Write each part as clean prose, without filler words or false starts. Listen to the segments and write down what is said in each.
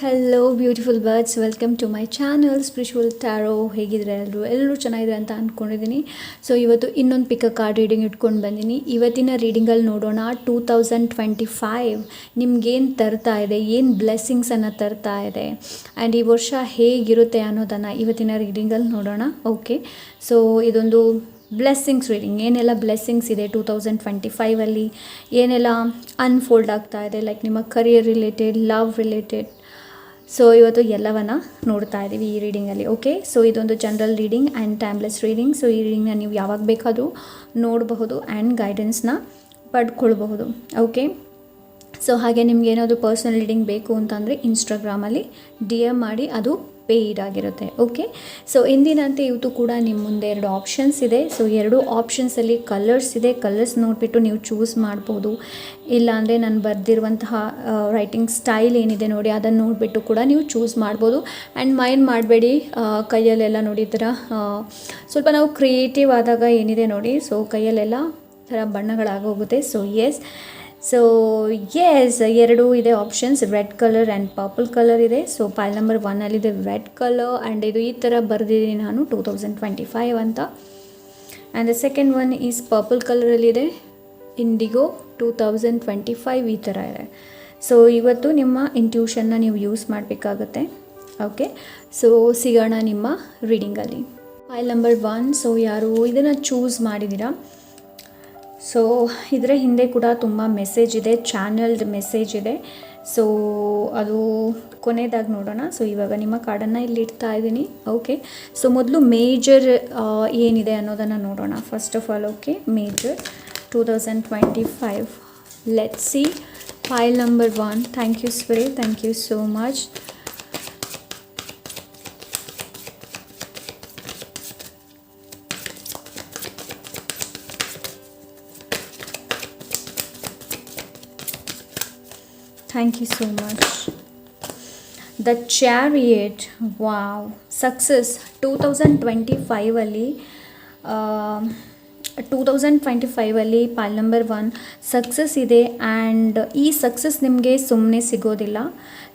Hello beautiful birds, welcome to my channel spiritual tarot. ಹೇಗಿದ್ರೆ ಎಲ್ಲರೂ ಚೆನ್ನಾಗಿದೆ ಅಂತ ಅಂದ್ಕೊಂಡಿದ್ದೀನಿ. ಸೊ ಇವತ್ತು ಇನ್ನೊಂದು ಪಿಕ್ ಕಾರ್ಡ್ ರೀಡಿಂಗ್ ಇಟ್ಕೊಂಡು ಬಂದೀನಿ. ಇವತ್ತಿನ ರೀಡಿಂಗಲ್ಲಿ ನೋಡೋಣ 2025 ನಿಮ್ಗೇನು ತರ್ತಾ ಇದೆ, ಏನು ಬ್ಲೆಸ್ಸಿಂಗ್ಸನ್ನು ತರ್ತಾ ಇದೆ ಆ್ಯಂಡ್ ಈ ವರ್ಷ ಹೇಗಿರುತ್ತೆ ಅನ್ನೋದನ್ನು ಇವತ್ತಿನ ರೀಡಿಂಗಲ್ಲಿ ನೋಡೋಣ. ಓಕೆ, ಸೊ ಇದೊಂದು ಬ್ಲೆಸ್ಸಿಂಗ್ಸ್ ರೀಡಿಂಗ್. ಏನೆಲ್ಲ ಬ್ಲೆಸ್ಸಿಂಗ್ಸ್ ಇದೆ 2025ಅಲ್ಲಿ, ಏನೆಲ್ಲ ಅನ್ಫೋಲ್ಡ್ ಆಗ್ತಾ ಇದೆ, ಲೈಕ್ ನಿಮ್ಮ career related, love related. So ಇವತ್ತು ಎಲ್ಲವನ್ನು ನೋಡ್ತಾ ಇದ್ದೀವಿ ಈ ರೀಡಿಂಗಲ್ಲಿ. ಓಕೆ, ಸೊ ಇದೊಂದು general reading and timeless reading. So ಈ ರೀಡಿಂಗ್ನ ನೀವು ಯಾವಾಗ ಬೇಕಾದರೂ ನೋಡಬಹುದು ಆ್ಯಂಡ್ ಗೈಡೆನ್ಸ್ನ ಪಡ್ಕೊಳ್ಬಹುದು. ಓಕೆ, ಸೊ ಹಾಗೆ ನಿಮ್ಗೆ ಏನಾದರೂ ಪರ್ಸ್ನಲ್ ರೀಡಿಂಗ್ ಬೇಕು ಅಂತಂದರೆ ಇನ್ಸ್ಟಾಗ್ರಾಮಲ್ಲಿ DM ಮಾಡಿ, ಅದು ಪೇಯ್ಡ್ ಆಗಿರುತ್ತೆ. ಓಕೆ, ಸೊ ಎಂದಿನಂತೆ ಇವತ್ತು ಕೂಡ ನಿಮ್ಮ ಮುಂದೆ 2 ಆಪ್ಷನ್ಸ್ ಇದೆ. ಸೊ 2 ಆಪ್ಷನ್ಸಲ್ಲಿ ಕಲರ್ಸ್ ಇದೆ. ಕಲರ್ಸ್ ನೋಡಿಬಿಟ್ಟು ನೀವು ಚೂಸ್ ಮಾಡ್ಬೋದು. ಇಲ್ಲಾಂದರೆ ನಾನು ಬರೆದಿರುವಂತಹ ರೈಟಿಂಗ್ ಸ್ಟೈಲ್ ಏನಿದೆ ನೋಡಿ, ಅದನ್ನು ನೋಡಿಬಿಟ್ಟು ಕೂಡ ನೀವು ಚೂಸ್ ಮಾಡ್ಬೋದು. ಆ್ಯಂಡ್ ಮೈಂಡ್ ಮಾಡಬೇಡಿ, ಕೈಯಲ್ಲೆಲ್ಲ ನೋಡಿ ಈ ಥರ ಸ್ವಲ್ಪ ನಾವು ಕ್ರಿಯೇಟಿವ್ ಆದಾಗ ಏನಿದೆ ನೋಡಿ, ಸೊ ಕೈಯಲ್ಲೆಲ್ಲ ಥರ ಬಣ್ಣಗಳಾಗೋಗುತ್ತೆ. ಸೊ ಎಸ್ 2 ಇದೆ options, red colour and purple colour ಇದೆ. ಸೊ ಪೈಲ್ ನಂಬರ್ 1 ಅಲ್ಲಿದೆ ರೆಡ್ ಕಲರ್ ಆ್ಯಂಡ್ ಇದು ಈ ಥರ ಬರೆದಿದ್ದೀನಿ ನಾನು 2025 ಅಂತ. And the second one is purple ಕಲರಲ್ಲಿದೆ, ಇಂಡಿಗೋ 2025 ಈ ಥರ ಇದೆ. ಸೊ ಇವತ್ತು ನಿಮ್ಮ ಇಂಟ್ಯೂಷನ್ನ ನೀವು ಯೂಸ್ ಮಾಡಬೇಕಾಗತ್ತೆ. ಓಕೆ, ಸೊ ಸಿಗೋಣ ನಿಮ್ಮ ರೀಡಿಂಗಲ್ಲಿ. ಪೈಲ್ ನಂಬರ್ 1, ಸೊ ಯಾರು ಇದನ್ನು ಚೂಸ್ ಮಾಡಿದ್ದೀರಾ, ಸೊ ಇದರ ಹಿಂದೆ ಕೂಡ ತುಂಬ ಮೆಸೇಜ್ ಇದೆ, ಚಾನಲ್ಡ್ ಮೆಸೇಜ್ ಇದೆ. ಸೊ ಅದು ಕೊನೆಯದಾಗಿ ನೋಡೋಣ. ಸೊ ಇವಾಗ ನಿಮ್ಮ ಕಾರ್ಡನ್ನು ಇಲ್ಲಿ ಇಡ್ತಾ ಇದ್ದೀನಿ. ಓಕೆ, ಸೊ ಮೊದಲು ಮೇಜರ್ ಏನಿದೆ ಅನ್ನೋದನ್ನು ನೋಡೋಣ first of all. Okay, major 2025, let's see. File number 1, thank you spirit, thank you so much. Thank you so much. The Chariot, wow, success 2025 ಅಲ್ಲಿ 2025 ಅಲ್ಲಿ ಪೈಲ್ ನಂಬರ್ 1 ಸಕ್ಸಸ್ ಇದೆ. ಆ್ಯಂಡ್ ಈ ಸಕ್ಸಸ್ ನಿಮಗೆ ಸುಮ್ಮನೆ ಸಿಗೋದಿಲ್ಲ.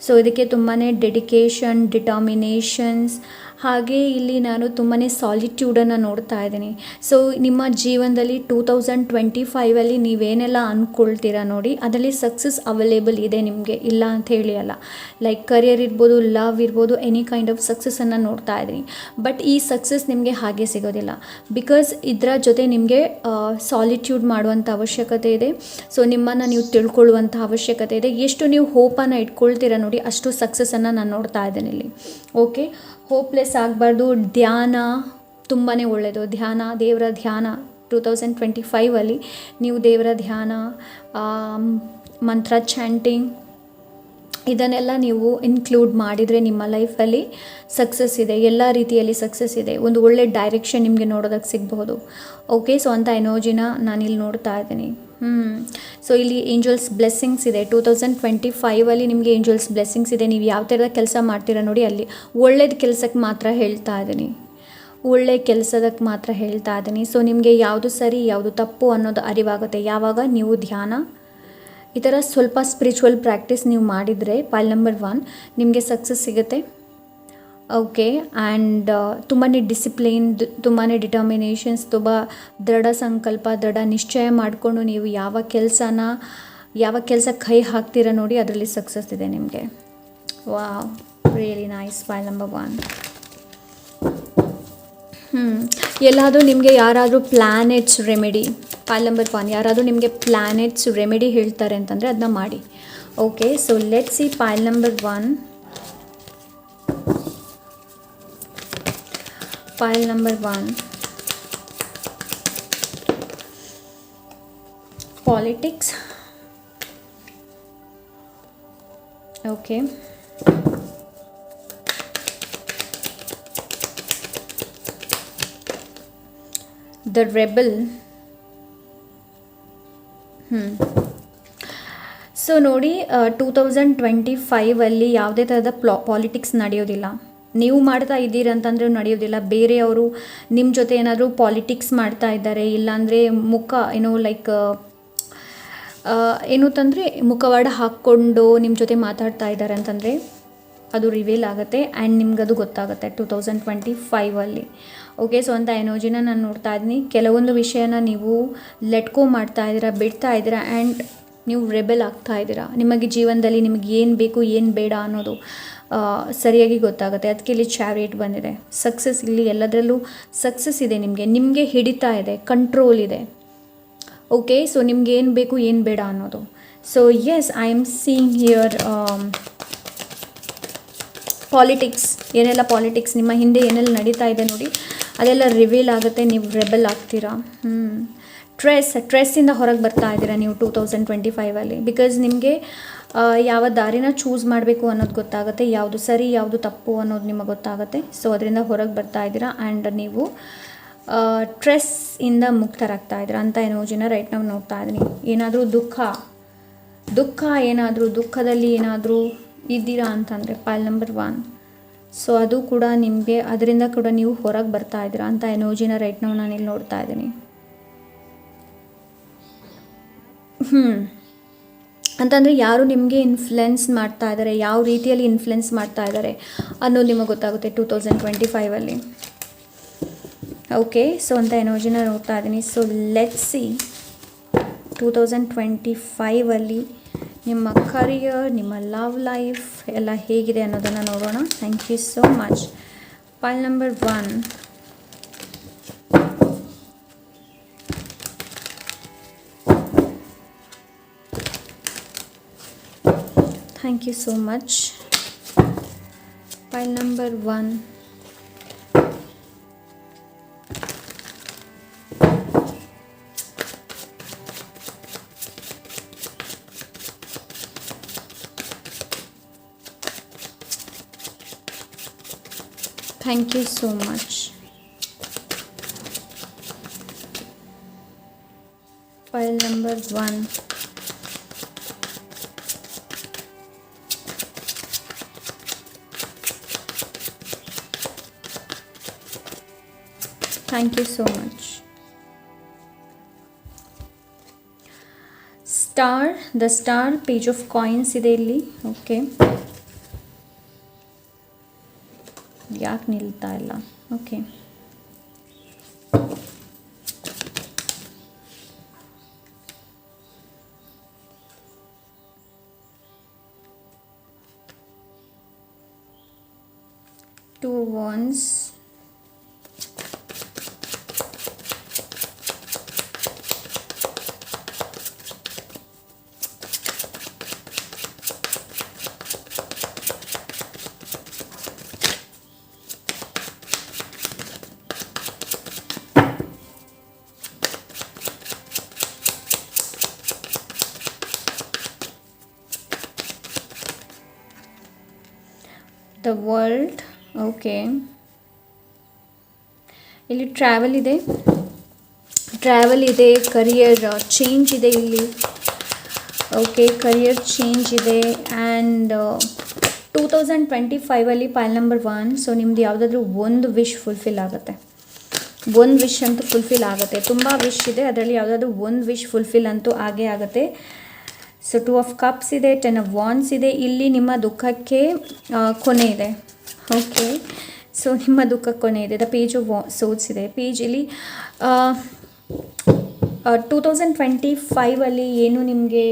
ಸೊ ಇದಕ್ಕೆ ತುಂಬಾ ಡೆಡಿಕೇಶನ್, ಡಿಟರ್ಮಿನೇಷನ್ಸ್, ಹಾಗೆ ಇಲ್ಲಿ ನಾನು ತುಂಬಾ ಸಾಲಿಟ್ಯೂಡನ್ನು ನೋಡ್ತಾ ಇದ್ದೀನಿ. ಸೊ ನಿಮ್ಮ ಜೀವನದಲ್ಲಿ 2025ಅಲ್ಲಿ ನೀವೇನೆಲ್ಲ ಅಂದ್ಕೊಳ್ತೀರಾ ನೋಡಿ, ಅದರಲ್ಲಿ ಸಕ್ಸಸ್ ಅವೈಲೇಬಲ್ ಇದೆ ನಿಮಗೆ, ಇಲ್ಲ ಅಂತ ಹೇಳಿ ಅಲ್ಲ. ಲೈಕ್ ಕರಿಯರ್ ಇರ್ಬೋದು, ಲವ್ ಇರ್ಬೋದು, ಎನಿ ಕೈಂಡ್ ಆಫ್ ಸಕ್ಸಸ್ಸನ್ನು ನೋಡ್ತಾ ಇದ್ದೀನಿ. ಬಟ್ ಈ ಸಕ್ಸಸ್ ನಿಮಗೆ ಹಾಗೆ ಸಿಗೋದಿಲ್ಲ, ಬಿಕಾಸ್ ಇದರ ಜೊತೆ ನಿಮಗೆ ಸಾಲಿಟ್ಯೂಡ್ ಮಾಡುವಂಥ ಅವಶ್ಯಕತೆ ಇದೆ. ಸೊ ನಿಮ್ಮನ್ನು ನೀವು ತಿಳ್ಕೊಳ್ಳುವಂಥ ಅವಶ್ಯಕತೆ ಇದೆ. ಎಷ್ಟು ನೀವು ಹೋಪನ್ನು ಇಟ್ಕೊಳ್ತೀರಾ ನೋಡಿ, ಅಷ್ಟು ಸಕ್ಸಸ್ಸನ್ನು ನಾನು ನೋಡ್ತಾ ಇದ್ದೀನಿ ಇಲ್ಲಿ. ಓಕೆ, ಹೋಪ್ಲೆಸ್ ಆಗಬಾರ್ದು. ಧ್ಯಾನ ತುಂಬಾ ಒಳ್ಳೆಯದು. ಧ್ಯಾನ, ದೇವರ ಧ್ಯಾನ 2025ಅಲ್ಲಿ ನೀವು ದೇವರ ಧ್ಯಾನ, ಮಂತ್ರ ಚಾಂಟಿಂಗ್, ಇದನ್ನೆಲ್ಲ ನೀವು ಇನ್ಕ್ಲೂಡ್ ಮಾಡಿದರೆ ನಿಮ್ಮ ಲೈಫಲ್ಲಿ ಸಕ್ಸಸ್ ಇದೆ, ಎಲ್ಲ ರೀತಿಯಲ್ಲಿ ಸಕ್ಸಸ್ ಇದೆ. ಒಂದು ಒಳ್ಳೆ ಡೈರೆಕ್ಷನ್ ನಿಮಗೆ ನೋಡೋದಕ್ಕೆ ಸಿಗಬಹುದು. ಓಕೆ, ಸೊ ಅಂಥ ಎನರ್ಜಿನ ನಾನಿಲ್ಲಿ ನೋಡ್ತಾ ಇದ್ದೀನಿ. ಸೊ ಇಲ್ಲಿ ಏಂಜಲ್ಸ್ ಬ್ಲೆಸ್ಸಿಂಗ್ಸ್ ಇದೆ 2025ಅಲ್ಲಿ ನಿಮಗೆ. ಏಂಜಲ್ಸ್ ಬ್ಲೆಸ್ಸಿಂಗ್ಸ್ ಇದೆ. ನೀವು ಯಾವ ಥರದ ಕೆಲಸ ಮಾಡ್ತೀರಾ ನೋಡಿ, ಅಲ್ಲಿ ಒಳ್ಳೇದು ಕೆಲಸಕ್ಕೆ ಮಾತ್ರ ಹೇಳ್ತಾ ಇದ್ದೀನಿ, ಒಳ್ಳೆ ಕೆಲಸದಕ್ಕೆ ಮಾತ್ರ ಹೇಳ್ತಾ ಇದ್ದೀನಿ. ಸೊ ನಿಮಗೆ ಯಾವುದು ಸರಿ, ಯಾವುದು ತಪ್ಪು ಅನ್ನೋದು ಅರಿವಾಗುತ್ತೆ ಯಾವಾಗ ನೀವು ಧ್ಯಾನ, ಈ ಥರ ಸ್ವಲ್ಪ ಸ್ಪಿರಿಚುವಲ್ ಪ್ರಾಕ್ಟೀಸ್ ನೀವು ಮಾಡಿದರೆ. ಪೈಲ್ ನಂಬರ್ 1 ನಿಮಗೆ ಸಕ್ಸಸ್ ಸಿಗುತ್ತೆ. ಓಕೆ, ಆ್ಯಂಡ್ ತುಂಬಾ ಡಿಸಿಪ್ಲಿನ್, ತುಂಬಾ ಡಿಟರ್ಮಿನೇಷನ್ಸ್, ತುಂಬ ದೃಢ ಸಂಕಲ್ಪ, ದೃಢ ನಿಶ್ಚಯ ಮಾಡಿಕೊಂಡು ನೀವು ಯಾವ ಕೆಲಸಕ್ಕೆ ಕೈ ಹಾಕ್ತೀರಾ ನೋಡಿ, ಅದರಲ್ಲಿ ಸಕ್ಸಸ್ ಇದೆ ನಿಮಗೆ. Wow, really nice. File number 1. ಎಲ್ಲಾದರೂ ನಿಮಗೆ ಯಾರಾದರೂ ಪ್ಲ್ಯಾನೆಟ್ಸ್ ರೆಮಿಡಿ, ಫೈಲ್ ನಂಬರ್ 1 ಯಾರಾದರೂ ನಿಮಗೆ ಪ್ಲ್ಯಾನೆಟ್ಸ್ ರೆಮಿಡಿ ಹೇಳ್ತಾರೆ ಅಂತಂದರೆ ಅದನ್ನ ಮಾಡಿ. Okay, so let's see file number 1. File number 1, politics. Okay, the rebel. So ನೋಡಿ, 2025ಅಲ್ಲಿ ಯಾವುದೇ ಥರದ ಪಾಲಿಟಿಕ್ಸ್ ನಡೆಯೋದಿಲ್ಲ. ನೀವು ಮಾಡ್ತಾ ಇದ್ದೀರಿ ಅಂತಂದರೆ ನಡೆಯೋದಿಲ್ಲ. ಬೇರೆಯವರು ನಿಮ್ಮ ಜೊತೆ ಏನಾದರೂ ಪಾಲಿಟಿಕ್ಸ್ ಮಾಡ್ತಾ ಇದ್ದಾರೆ, ಇಲ್ಲಾಂದರೆ ಲೈಕ್ ಏನು ತಂದರೆ ಮುಖವಾಡ ಹಾಕ್ಕೊಂಡು ನಿಮ್ಮ ಜೊತೆ ಮಾತಾಡ್ತಾ ಇದ್ದಾರೆ ಅಂತಂದರೆ ಅದು ರಿವೀಲ್ ಆಗುತ್ತೆ ಆ್ಯಂಡ್ ನಿಮ್ಗೆ ಅದು ಗೊತ್ತಾಗುತ್ತೆ 2025 ಓಕೆ. ಸೊ ಅಂತ ಎನರ್ಜಿನ ನಾನು ನೋಡ್ತಾ ಇದ್ದೀನಿ. ಕೆಲವೊಂದು ವಿಷಯನ ನೀವು ಲೆಟ್ಕೋ ಮಾಡ್ತಾ ಇದ್ದೀರಾ, ಬಿಡ್ತಾ ಇದ್ದೀರಾ ಆ್ಯಂಡ್ ನೀವು ರೆಬೆಲ್ ಆಗ್ತಾ ಇದ್ದೀರಾ. ನಿಮಗೆ ಜೀವನದಲ್ಲಿ ನಿಮಗೆ ಏನು ಬೇಕು ಏನು ಬೇಡ ಅನ್ನೋದು ಸರಿಯಾಗಿ ಗೊತ್ತಾಗುತ್ತೆ. ಅದಕ್ಕೆ ಇಲ್ಲಿ ಚಾರಿಯಟ್ ಬಂದಿದೆ. ಸಕ್ಸಸ್, ಇಲ್ಲಿ ಎಲ್ಲದರಲ್ಲೂ ಸಕ್ಸಸ್ ಇದೆ. ನಿಮಗೆ ಹಿಡಿತಾ ಇದೆ, ಕಂಟ್ರೋಲ್ ಇದೆ. ಓಕೆ, ಸೊ ನಿಮ್ಗೆ ಏನು ಬೇಕು ಏನು ಬೇಡ ಅನ್ನೋದು. So yes, I am seeing here politics, ಏನೆಲ್ಲ ಪಾಲಿಟಿಕ್ಸ್ ನಿಮ್ಮ ಹಿಂದೆ ಏನೆಲ್ಲ ನಡೀತಾ ಇದೆ ನೋಡಿ, ಅದೆಲ್ಲ ರಿವೀಲ್ ಆಗುತ್ತೆ. ನೀವು ರೆಬೆಲ್ ಆಗ್ತೀರಾ. ಸ್ಟ್ರೆಸ್ಸಿಂದ ಹೊರಗೆ ಬರ್ತಾ ಇದ್ದೀರಾ ನೀವು 2025 ಬಿಕಾಸ್ ನಿಮಗೆ ಯಾವ ದಾರಿನ ಚೂಸ್ ಮಾಡಬೇಕು ಅನ್ನೋದು ಗೊತ್ತಾಗುತ್ತೆ, ಯಾವುದು ಸರಿ ಯಾವುದು ತಪ್ಪು ಅನ್ನೋದು ನಿಮಗೆ ಗೊತ್ತಾಗುತ್ತೆ. ಸೊ ಅದರಿಂದ ಹೊರಗೆ ಬರ್ತಾ ಇದ್ದೀರಾ ಆ್ಯಂಡ್ ನೀವು ಸ್ಟ್ರೆಸ್ಸಿಂದ ಮುಕ್ತರಾಗ್ತಾ ಇದ್ದೀರಾ ಅಂತ ಎನರ್ಜಿನ ರೈಟ್ ನಾವು ನೋಡ್ತಾ ಇದ್ದೀನಿ. ಏನಾದರೂ ದುಃಖ ಏನಾದರೂ ದುಃಖದಲ್ಲಿ ಏನಾದರೂ ಇದ್ದೀರಾ ಅಂತಂದರೆ ಪೈಲ್ ನಂಬರ್ 1. ಸೊ ಅದು ಕೂಡ ನಿಮಗೆ, ಅದರಿಂದ ಕೂಡ ನೀವು ಹೊರಗೆ ಬರ್ತಾ ಇದ್ದೀರಾ ಅಂತ ಎನರ್ಜಿನ ರೈಟ್ ನಾವು ನಾನಿಲ್ಲಿ ನೋಡ್ತಾ ಇದ್ದೀನಿ. ಅಂತಂದರೆ ಯಾರು ನಿಮಗೆ ಇನ್ಫ್ಲುಯೆನ್ಸ್ ಮಾಡ್ತಾ ಇದ್ದಾರೆ, ಯಾವ ರೀತಿಯಲ್ಲಿ ಇನ್ಫ್ಲುಯೆನ್ಸ್ ಮಾಡ್ತಾ ಇದ್ದಾರೆ ಅನ್ನೋದು ನಿಮಗೆ ಗೊತ್ತಾಗುತ್ತೆ 2025. ಓಕೆ, ಸೊ ಅಂತ ಎನರ್ಜಿನ ನೋಡ್ತಾ ಇದ್ದೀನಿ. ಸೊ ಲೆಟ್ಸ್ ಸಿ 2025 ನಿಮ್ಮ ಕರಿಯರ್, ನಿಮ್ಮ ಲವ್ ಲೈಫ್ ಎಲ್ಲ ಹೇಗಿದೆ ಅನ್ನೋದನ್ನು ನೋಡೋಣ. Thank you so much. Pile number 1. Thank you so much. Pile number 1. Thank you so much. Pile number 1. Thank you so much. The star page of coins ಇದೆ ಇಲ್ಲಿ. Okay, ಯಾಕೆ ನಿಲ್ತಾ ಇಲ್ಲ? Okay, Two wands. The world. Okay, ಇಲ್ಲಿ travel ಇದೆ, career change ಇದೆ ಇಲ್ಲಿ. Okay, career change ಇದೆ ಆ್ಯಂಡ್ 2025 ಪೈಲ್ ನಂಬರ್ 1. ಸೊ ನಿಮ್ದು ಯಾವುದಾದ್ರೂ ಒಂದು ವಿಶ್ ಫುಲ್ಫಿಲ್ ಆಗುತ್ತೆ. ಒಂದು ವಿಶ್ ಅಂತೂ ಫುಲ್ಫಿಲ್ ಆಗುತ್ತೆ. ತುಂಬ ವಿಶ್ ಇದೆ, ಅದರಲ್ಲಿ ಯಾವುದಾದ್ರೂ ಒಂದು ವಿಶ್ ಫುಲ್ಫಿಲ್ ಅಂತೂ ಆಗೇ ಆಗುತ್ತೆ. ಸೊ 2 of cups ಇದೆ, 10 of wands ಇದೆ. ಇಲ್ಲಿ ನಿಮ್ಮ ದುಃಖಕ್ಕೆ ಕೊನೆ ಇದೆ. ಓಕೆ, ಸೊ ನಿಮ್ಮ ದುಃಖಕ್ಕೆ ಕೊನೆ ಇದೆ. ದ ಪೇಜ್ ಆಫ್ ಸೋರ್ಸ್ ಇದೆ. ಪೇಜ್ ಇಲ್ಲಿ 2025 ಏನು ನಿಮಗೆ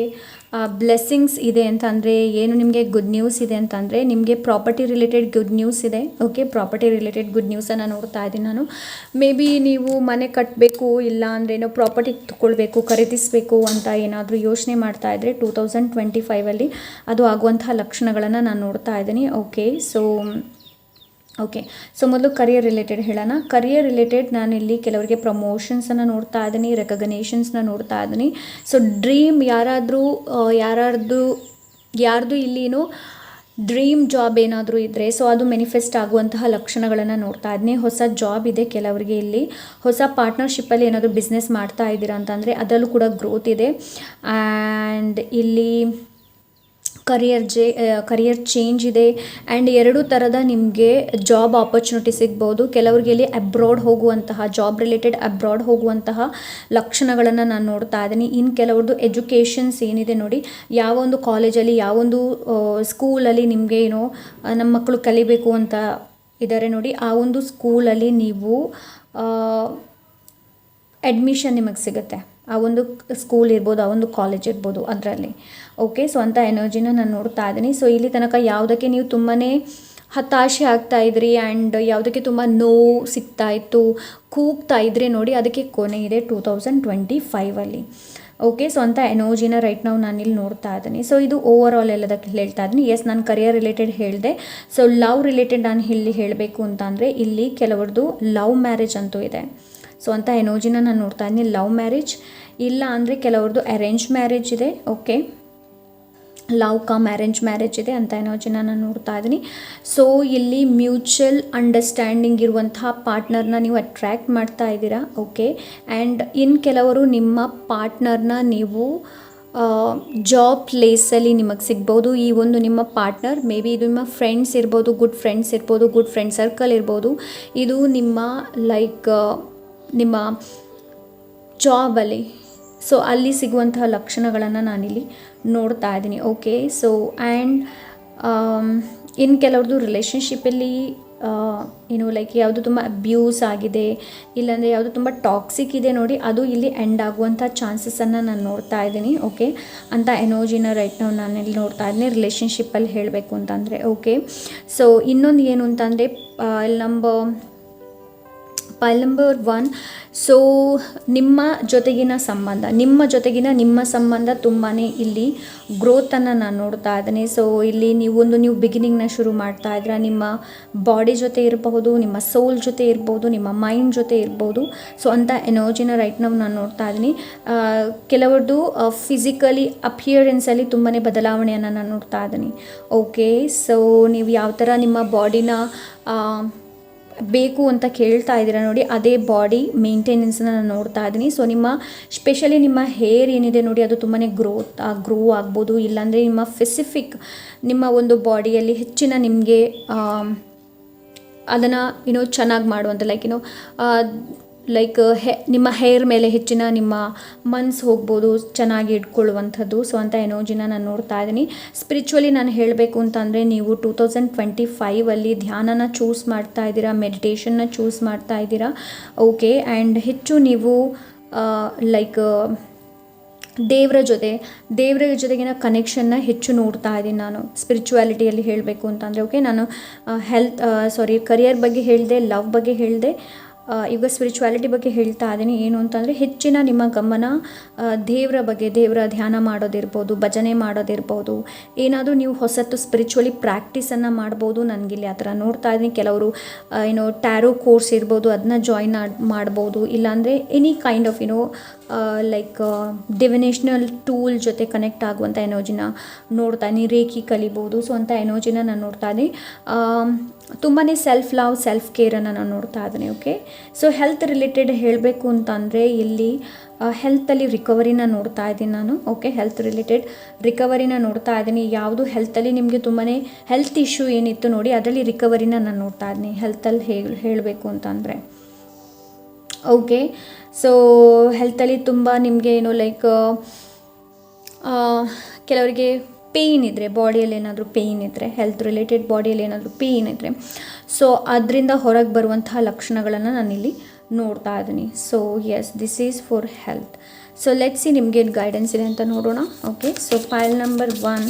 ಬ್ಲೆಸ್ಸಿಂಗ್ಸ್ ಇದೆ ಅಂತಂದರೆ, ಏನು ನಿಮಗೆ ಗುಡ್ ನ್ಯೂಸ್ ಇದೆ ಅಂತಂದರೆ, ನಿಮಗೆ ಪ್ರಾಪರ್ಟಿ ರಿಲೇಟೆಡ್ ಗುಡ್ ನ್ಯೂಸ್ ಇದೆ. ಓಕೆ, ಪ್ರಾಪರ್ಟಿ ರಿಲೇಟೆಡ್ ಗುಡ್ ನ್ಯೂಸನ್ನು ನೋಡ್ತಾ ಇದ್ದೀನಿ ನಾನು. ಮೇ ಬಿ ನೀವು ಮನೆ ಕಟ್ಟಬೇಕು, ಇಲ್ಲ ಅಂದರೆ ಏನೋ ಪ್ರಾಪರ್ಟಿ ತೊಗೊಳ್ಬೇಕು, ಖರೀದಿಸಬೇಕು ಅಂತ ಏನಾದರೂ ಯೋಚನೆ ಮಾಡ್ತಾ ಇದ್ದರೆ 2025 ಅದು ಆಗುವಂತಹ ಲಕ್ಷಣಗಳನ್ನು ನಾನು ನೋಡ್ತಾ ಇದ್ದೀನಿ. ಓಕೆ, ಸೊ ಮೊದಲು ಕರಿಯರ್ ರಿಲೇಟೆಡ್ ಹೇಳೋಣ. ಕರಿಯರ್ ರಿಲೇಟೆಡ್ ನಾನಿಲ್ಲಿ ಕೆಲವರಿಗೆ ಪ್ರಮೋಷನ್ಸನ್ನು ನೋಡ್ತಾ ಇದ್ದೀನಿ, ರೆಕಗ್ನೇಷನ್ಸ್ನ ನೋಡ್ತಾ ಇದ್ದೀನಿ. ಸೊ ಡ್ರೀಮ್ ಯಾರ್ದು ಇಲ್ಲಿನೂ ಡ್ರೀಮ್ ಜಾಬ್ ಏನಾದರೂ ಇದ್ದರೆ ಸೊ ಅದು ಮ್ಯಾನಿಫೆಸ್ಟ್ ಆಗುವಂತಹ ಲಕ್ಷಣಗಳನ್ನು ನೋಡ್ತಾ ಇದ್ದೀನಿ. ಹೊಸ ಜಾಬ್ ಇದೆ ಕೆಲವರಿಗೆ. ಇಲ್ಲಿ ಹೊಸ ಪಾರ್ಟ್ನರ್ಶಿಪ್ಪಲ್ಲಿ ಏನಾದರೂ ಬಿಸ್ನೆಸ್ ಮಾಡ್ತಾ ಇದ್ದೀರಾ ಅಂತಂದರೆ ಅದರಲ್ಲೂ ಕೂಡ ಗ್ರೋತ್ ಇದೆ. ಆ್ಯಂಡ್ ಇಲ್ಲಿ ಕರಿಯರ್ ಚೇಂಜ್ ಇದೆ. ಆ್ಯಂಡ್ ಎರಡು ಥರದ ನಿಮಗೆ ಜಾಬ್ ಆಪರ್ಚುನಿಟಿ ಸಿಗ್ಬೋದು. ಕೆಲವರಿಗೆ ಇಲ್ಲಿ ಅಬ್ರಾಡ್ ಹೋಗುವಂತಹ ಜಾಬ್ ರಿಲೇಟೆಡ್ ಅಬ್ರಾಡ್ ಹೋಗುವಂತಹ ಲಕ್ಷಣಗಳನ್ನು ನಾನು ನೋಡ್ತಾ ಇದ್ದೀನಿ. ಇನ್ನು ಕೆಲವ್ರದ್ದು ಎಜುಕೇಷನ್ಸ್ ಏನಿದೆ ನೋಡಿ, ಯಾವೊಂದು ಕಾಲೇಜಲ್ಲಿ ಯಾವೊಂದು ಸ್ಕೂಲಲ್ಲಿ ನಿಮಗೆ ನಮ್ಮ ಮಕ್ಕಳು ಕಲಿಬೇಕು ಅಂತ ಇದ್ದಾರೆ ನೋಡಿ, ಆ ಒಂದು ಸ್ಕೂಲಲ್ಲಿ ನೀವು ಅಡ್ಮಿಷನ್ ನಿಮಗೆ ಸಿಗುತ್ತೆ. ಆ ಒಂದು ಸ್ಕೂಲ್ ಇರ್ಬೋದು, ಆ ಒಂದು ಕಾಲೇಜ್ ಇರ್ಬೋದು ಅದರಲ್ಲಿ. ಓಕೆ, ಸೊ ಅಂಥ ಎನರ್ಜಿನ ನಾನು ನೋಡ್ತಾ ಇದ್ದೀನಿ. ಸೊ ಇಲ್ಲಿ ತನಕ ಯಾವುದಕ್ಕೆ ನೀವು ತುಂಬಾ ಹತಾಶೆ ಆಗ್ತಾ ಇದ್ರಿ ಆ್ಯಂಡ್ ಯಾವುದಕ್ಕೆ ತುಂಬ ನೋವು ಸಿಗ್ತಾ ಇತ್ತು, ಕೂಗ್ತಾ ಇದ್ರಿ ನೋಡಿ, ಅದಕ್ಕೆ ಕೊನೆ ಇದೆ 2025ಅಲ್ಲಿ. ಓಕೆ, ಸೊ ಅಂಥ ಎನರ್ಜಿನ ರೈಟ್ ನಾವು ನಾನಿಲ್ಲಿ ನೋಡ್ತಾ ಇದ್ದೀನಿ. ಸೊ ಇದು ಓವರ್ ಆಲ್ ಎಲ್ಲದಕ್ಕೆ ಹೇಳ್ತಾ ಇದ್ದೀನಿ. ಎಸ್, ನಾನು ಕರಿಯರ್ ರಿಲೇಟೆಡ್ ಹೇಳಿದೆ. ಸೊ ಲವ್ ರಿಲೇಟೆಡ್ ನಾನು ಇಲ್ಲಿ ಹೇಳಬೇಕು ಅಂತ ಅಂದರೆ, ಇಲ್ಲಿ ಕೆಲವ್ರದ್ದು ಲವ್ ಮ್ಯಾರೇಜ್ ಅಂತೂ ಇದೆ. ಸೊ ಅಂಥ ಎನರ್ಜಿನ ನಾನು ನೋಡ್ತಾ ಇದ್ದೀನಿ. ಲವ್ ಮ್ಯಾರೇಜ್ ಇಲ್ಲ ಅಂದರೆ ಕೆಲವ್ರದ್ದು ಅರೇಂಜ್ ಮ್ಯಾರೇಜ್ ಇದೆ. Okay, love come arrange marriage ಇದೆ ಅಂತ ಎನರ್ಜಿನ ನಾನು ನೋಡ್ತಾ ಇದ್ದೀನಿ. ಸೊ ಇಲ್ಲಿ ಮ್ಯೂಚುವಲ್ ಅಂಡರ್ಸ್ಟ್ಯಾಂಡಿಂಗ್ ಇರುವಂತಹ ಪಾರ್ಟ್ನರ್ನ ನೀವು ಅಟ್ರ್ಯಾಕ್ಟ್ ಮಾಡ್ತಾ ಇದ್ದೀರಾ. ಓಕೆ, ಆ್ಯಂಡ್ ಇನ್ನು ಕೆಲವರು ನಿಮ್ಮ ಪಾರ್ಟ್ನರ್ನ ನೀವು ಜಾಬ್ ಪ್ಲೇಸಲ್ಲಿ ನಿಮಗೆ ಸಿಗ್ಬೋದು. ಈ ಒಂದು ನಿಮ್ಮ ಪಾರ್ಟ್ನರ್ ಮೇ ಬಿ ಇದು ನಿಮ್ಮ ಫ್ರೆಂಡ್ಸ್ ಇರ್ಬೋದು, ಗುಡ್ ಫ್ರೆಂಡ್ಸ್ ಇರ್ಬೋದು, ಗುಡ್ ಫ್ರೆಂಡ್ ಸರ್ಕಲ್ ಇರ್ಬೋದು. ಇದು ನಿಮ್ಮ ನಿಮ್ಮ ಜಾಬಲ್ಲಿ, ಸೊ ಅಲ್ಲಿ ಸಿಗುವಂತಹ ಲಕ್ಷಣಗಳನ್ನು ನಾನಿಲ್ಲಿ ನೋಡ್ತಾ ಇದ್ದೀನಿ. ಓಕೆ, ಸೊ ಆ್ಯಂಡ್ ಇನ್ನು ಕೆಲವ್ರದ್ದು ರಿಲೇಷನ್ಶಿಪ್ಪಲ್ಲಿ ಯಾವುದು ತುಂಬ ಅಬ್ಯೂಸ್ ಆಗಿದೆ, ಇಲ್ಲಾಂದರೆ ಯಾವುದು ತುಂಬ ಟಾಕ್ಸಿಕ್ ಇದೆ ನೋಡಿ, ಅದು ಇಲ್ಲಿ ಎಂಡ್ ಆಗುವಂಥ ಚಾನ್ಸಸನ್ನು ನಾನು ನೋಡ್ತಾ ಇದ್ದೀನಿ. ಓಕೆ, ಅಂಥ ಎನರ್ಜಿನ ರೈಟ್ ನಾವು ನಾನಿಲ್ಲಿ ನೋಡ್ತಾ ಇದ್ದೀನಿ ರಿಲೇಷನ್ಶಿಪ್ಪಲ್ಲಿ ಹೇಳಬೇಕು ಅಂತಂದರೆ. ಓಕೆ, ಸೊ ಇನ್ನೊಂದು ಏನು ಅಂತಂದರೆ ಪೈಲ್ ನಂಬರ್ 1. ಸೊ ನಿಮ್ಮ ಜೊತೆಗಿನ ಸಂಬಂಧ ತುಂಬಾ ಇಲ್ಲಿ ಗ್ರೋತನ್ನು ನಾನು ನೋಡ್ತಾ ಇದ್ದೀನಿ. ಸೊ ಇಲ್ಲಿ ನೀವು ಬಿಗಿನಿಂಗ್ನ ಶುರು ಮಾಡ್ತಾ ಇದ್ದೀರಾ. ನಿಮ್ಮ ಬಾಡಿ ಜೊತೆ ಇರಬಹುದು, ನಿಮ್ಮ ಸೋಲ್ ಜೊತೆ ಇರ್ಬೋದು, ನಿಮ್ಮ ಮೈಂಡ್ ಜೊತೆ ಇರ್ಬೋದು. ಸೊ ಅಂಥ ಎನರ್ಜಿನ ರೈಟ್ ನಾವು ನಾನು ನೋಡ್ತಾ ಇದ್ದೀನಿ. ಕೆಲವರದ್ದು ಫಿಸಿಕಲಿ ಅಪಿಯರೆನ್ಸಲ್ಲಿ ತುಂಬಾ ಬದಲಾವಣೆಯನ್ನು ನಾನು ನೋಡ್ತಾ ಇದ್ದೀನಿ. ಓಕೆ, ಸೊ ನೀವು ಯಾವ ಥರ ನಿಮ್ಮ ಬಾಡಿನ ಬೇಕು ಅಂತ ಕೇಳ್ತಾ ಇದ್ದೀರಾ ನೋಡಿ, ಅದೇ ಬಾಡಿ ಮೇಂಟೆನೆನ್ಸ್ನ ನಾನು ನೋಡ್ತಾ ಇದ್ದೀನಿ. ಸೊ ಸ್ಪೆಷಲಿ ನಿಮ್ಮ ಹೇರ್ ಏನಿದೆ ನೋಡಿ, ಅದು ತುಂಬಾ ಗ್ರೋ ಆಗ್ಬೋದು. ಇಲ್ಲಾಂದರೆ ನಿಮ್ಮ ಒಂದು ಬಾಡಿಯಲ್ಲಿ ಹೆಚ್ಚಿನ ನಿಮಗೆ ಅದನ್ನು ಚೆನ್ನಾಗಿ ಮಾಡುವಂಥ ನಿಮ್ಮ ಹೇರ್ ಮೇಲೆ ಹೆಚ್ಚಿನ ನಿಮ್ಮ ಮನ್ಸು ಹೋಗ್ಬೋದು, ಚೆನ್ನಾಗಿ ಇಟ್ಕೊಳ್ಳುವಂಥದ್ದು. ಸೊ ಅಂಥ ಎನರ್ಜಿನ ನಾನು ನೋಡ್ತಾ ಇದ್ದೀನಿ. ಸ್ಪಿರಿಚುವಲಿ ನಾನು ಹೇಳಬೇಕು ಅಂತಂದರೆ, ನೀವು 2025ಅಲ್ಲಿ ಧ್ಯಾನನ ಚೂಸ್ ಮಾಡ್ತಾ ಇದ್ದೀರಾ, ಮೆಡಿಟೇಷನ್ನ ಚೂಸ್ ಮಾಡ್ತಾ ಇದ್ದೀರಾ. ಓಕೆ, ಆ್ಯಂಡ್ ಹೆಚ್ಚು ನೀವು ದೇವರ ಜೊತೆಗಿನ ಕನೆಕ್ಷನ್ನ ಹೆಚ್ಚು ನೋಡ್ತಾ ಇದ್ದೀನಿ ನಾನು ಸ್ಪಿರಿಚುವಾಲಿಟಿಯಲ್ಲಿ ಹೇಳಬೇಕು ಅಂತಂದರೆ. ಓಕೆ, ನಾನು ಕರಿಯರ್ ಬಗ್ಗೆ ಹೇಳಿದೆ, ಲವ್ ಬಗ್ಗೆ ಹೇಳಿದೆ, ಈಗ ಸ್ಪಿರಿಚುವಾಲಿಟಿ ಬಗ್ಗೆ ಹೇಳ್ತಾ ಇದ್ದೀನಿ. ಏನು ಅಂತಂದರೆ, ಹೆಚ್ಚಿನ ನಿಮ್ಮ ಗಮನ ದೇವರ ಧ್ಯಾನ ಮಾಡೋದಿರ್ಬೋದು, ಭಜನೆ ಮಾಡೋದಿರ್ಬೋದು, ಏನಾದರೂ ನೀವು ಹೊಸತು ಸ್ಪಿರಿಚುವಲಿ ಪ್ರಾಕ್ಟೀಸನ್ನು ಮಾಡ್ಬೋದು. ನನಗಿಲ್ಲಿ ಆ ಥರ ನೋಡ್ತಾ ಇದ್ದೀನಿ. ಕೆಲವರು ಟ್ಯಾರೋ ಕೋರ್ಸ್ ಇರ್ಬೋದು, ಅದನ್ನ ಜಾಯಿನ್ ಮಾಡ್ಬೋದು. ಇಲ್ಲಾಂದರೆ ಎನಿ ಕೈಂಡ್ ಆಫ್ ಡಿವಿನೇಷನಲ್ ಟೂಲ್ ಜೊತೆ ಕನೆಕ್ಟ್ ಆಗುವಂಥ ಎನರ್ಜಿನ ನೋಡ್ತಾ ಇದ್ದೀನಿ. ರೇಖಿ ಕಲಿಬೋದು. ಸೊ ಅಂಥ ಎನರ್ಜಿನ ನಾನು ನೋಡ್ತಾ ಇದ್ದೀನಿ. ತುಂಬಾ ಸೆಲ್ಫ್ ಲವ್, ಸೆಲ್ಫ್ ಕೇರನ್ನು ನಾನು ನೋಡ್ತಾ ಇದ್ದೀನಿ. ಓಕೆ, ಸೊ ಹೆಲ್ತ್ ರಿಲೇಟೆಡ್ ಹೇಳಬೇಕು ಅಂತಂದರೆ, ಇಲ್ಲಿ ಹೆಲ್ತಲ್ಲಿ ರಿಕವರಿನ ನೋಡ್ತಾ ಇದ್ದೀನಿ ನಾನು. ಓಕೆ, ಹೆಲ್ತ್ ರಿಲೇಟೆಡ್ ರಿಕವರಿನ ನೋಡ್ತಾ ಇದ್ದೀನಿ. ಯಾವುದು ಹೆಲ್ತಲ್ಲಿ ನಿಮಗೆ ತುಂಬಾ ಹೆಲ್ತ್ ಇಶ್ಯೂ ಏನಿತ್ತು ನೋಡಿ, ಅದರಲ್ಲಿ ರಿಕವರಿನ ನಾನು ನೋಡ್ತಾ ಇದ್ದೀನಿ ಹೆಲ್ತಲ್ಲಿ ಹೇಳಬೇಕು ಅಂತಂದರೆ. ಓಕೆ, ಸೊ ಹೆಲ್ತಲ್ಲಿ ತುಂಬ ನಿಮಗೆ ಕೆಲವರಿಗೆ ಪೇಯ್ನ್ ಇದ್ದರೆ, ಬಾಡಿಯಲ್ಲಿ ಏನಾದರೂ ಪೇಯ್ನ್ ಇದ್ದರೆ, ಹೆಲ್ತ್ ರಿಲೇಟೆಡ್ ಬಾಡಿಯಲ್ಲಿ ಏನಾದರೂ ಪೇಯ್ನ್ ಇದ್ದರೆ, ಸೊ ಅದರಿಂದ ಹೊರಗೆ ಬರುವಂತಹ ಲಕ್ಷಣಗಳನ್ನು ನಾನಿಲ್ಲಿ ನೋಡ್ತಾ ಇದ್ದೀನಿ. So yes, this is for health. So let's see ನಿಮಗೇನು ಗೈಡೆನ್ಸ್ ಇದೆ ಅಂತ ನೋಡೋಣ. Okay, so pile number 1,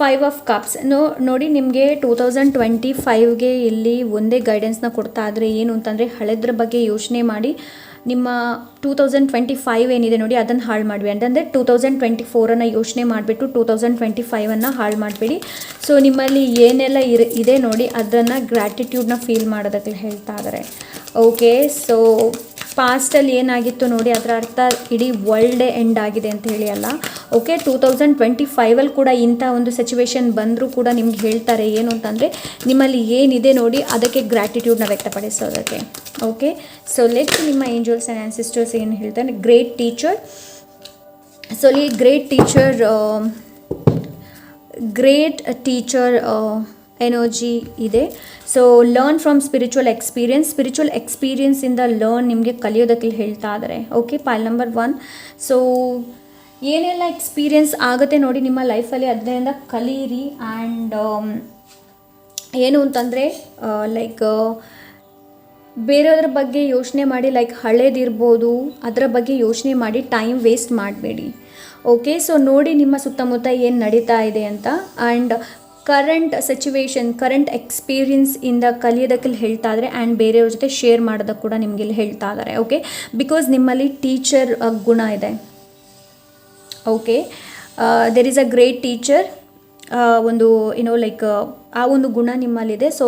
5 of cups ನೋಡಿ. ನಿಮಗೆ 2025ಗೆ ಇಲ್ಲಿ ಒಂದೇ ಗೈಡೆನ್ಸ್ನ ಕೊಡ್ತಾ ಇದ್ರೆ ಏನು ಅಂತಂದರೆ, ಹಳೆದ್ರ ಬಗ್ಗೆ ಯೋಚನೆ ಮಾಡಿ ನಿಮ್ಮ 2025 ಏನಿದೆ ನೋಡಿ ಅದನ್ನು ಹಾಳು ಮಾಡಬೇಡಿ. ಅಂತಂದರೆ 2024 ಯೋಚನೆ ಮಾಡಿಬಿಟ್ಟು 2025 ಹಾಳು ಮಾಡಬೇಡಿ. ಸೊ ನಿಮ್ಮಲ್ಲಿ ಏನೆಲ್ಲ ಇದೆ ನೋಡಿ, ಅದನ್ನು ಗ್ರ್ಯಾಟಿಟ್ಯೂಡ್ನ ಫೀಲ್ ಮಾಡೋದಕ್ಕೆ ಹೇಳ್ತಾ ಇದ್ದಾರೆ. ಓಕೆ, ಸೊ ಪಾಸ್ಟಲ್ಲಿ ಏನಾಗಿತ್ತು ನೋಡಿ, ಅದರ ಅರ್ಥ ಇಡೀ ವರ್ಲ್ಡೇ ಎಂಡ್ ಆಗಿದೆ ಅಂತ ಹೇಳಿ ಅಲ್ಲ. ಓಕೆ, 2025ಅಲ್ಲಿ ಕೂಡ ಇಂಥ ಒಂದು ಸಿಚುವೇಶನ್ ಬಂದರೂ ಕೂಡ ನಿಮ್ಗೆ ಹೇಳ್ತಾರೆ ಏನು ಅಂತಂದರೆ, ನಿಮ್ಮಲ್ಲಿ ಏನಿದೆ ನೋಡಿ ಅದಕ್ಕೆ ಗ್ರ್ಯಾಟಿಟ್ಯೂಡ್ನ ವ್ಯಕ್ತಪಡಿಸೋದಕ್ಕೆ. ಓಕೆ, ಸೊ ಲೆಟ್ಸ್ ನಿಮ್ಮ ಏಂಜಲ್ಸ್ ಆ್ಯಂಡ್ ಆನ್ಸಿಸ್ಟರ್ಸ್ ಏನು ಹೇಳ್ತಾರೆ. ಗ್ರೇಟ್ ಟೀಚರ್, ಸೊ ಅಲ್ಲಿ ಗ್ರೇಟ್ ಟೀಚರ್ ಎನರ್ಜಿ ಇದೆ. ಸೊ ಲರ್ನ್ ಫ್ರಮ್ ಸ್ಪಿರಿಚುವಲ್ ಎಕ್ಸ್ಪೀರಿಯನ್ಸಿಂದ ಲರ್ನ್, ನಿಮಗೆ ಕಲಿಯೋದಕ್ಕೆ ಹೇಳ್ತಾ ಇದ್ದಾರೆ. Okay, pile number 1. ಸೊ ಏನೆಲ್ಲ ಎಕ್ಸ್ಪೀರಿಯನ್ಸ್ ಆಗುತ್ತೆ ನೋಡಿ ನಿಮ್ಮ ಲೈಫಲ್ಲಿ, ಅದರಿಂದ ಕಲೀರಿ. ಆ್ಯಂಡ್ ಏನು ಅಂತಂದರೆ ಲೈಕ್ ಬೇರೆಯವ್ರ ಬಗ್ಗೆ ಯೋಚನೆ ಮಾಡಿ, ಲೈಕ್ ಹಳೇದಿರ್ಬೋದು ಅದರ ಬಗ್ಗೆ ಯೋಚನೆ ಮಾಡಿ ಟೈಮ್ ವೇಸ್ಟ್ ಮಾಡಬೇಡಿ. ಓಕೆ, ಸೊ ನೋಡಿ ನಿಮ್ಮ ಸುತ್ತಮುತ್ತ ಏನು ನಡೀತಾ ಇದೆ ಅಂತ. And current situation, current experience ಇಂದ ಕಲಿಯೋದಕ್ಕೆ ಹೇಳ್ತಾ ಇದ್ದಾರೆ. ಆ್ಯಂಡ್ ಬೇರೆಯವ್ರ ಜೊತೆ ಶೇರ್ ಮಾಡೋದಕ್ಕೆ ಕೂಡ ನಿಮಗೆ ಇಲ್ಲಿ ಹೇಳ್ತಾ ಇದ್ದಾರೆ. ಓಕೆ, ಬಿಕಾಸ್ ನಿಮ್ಮಲ್ಲಿ ಟೀಚರ್ ಗುಣ ಇದೆ. Okay, there is a great teacher, ಒಂದು ಲೈಕ್ ಆ ಒಂದು ಗುಣ ನಿಮ್ಮಲ್ಲಿದೆ. ಸೊ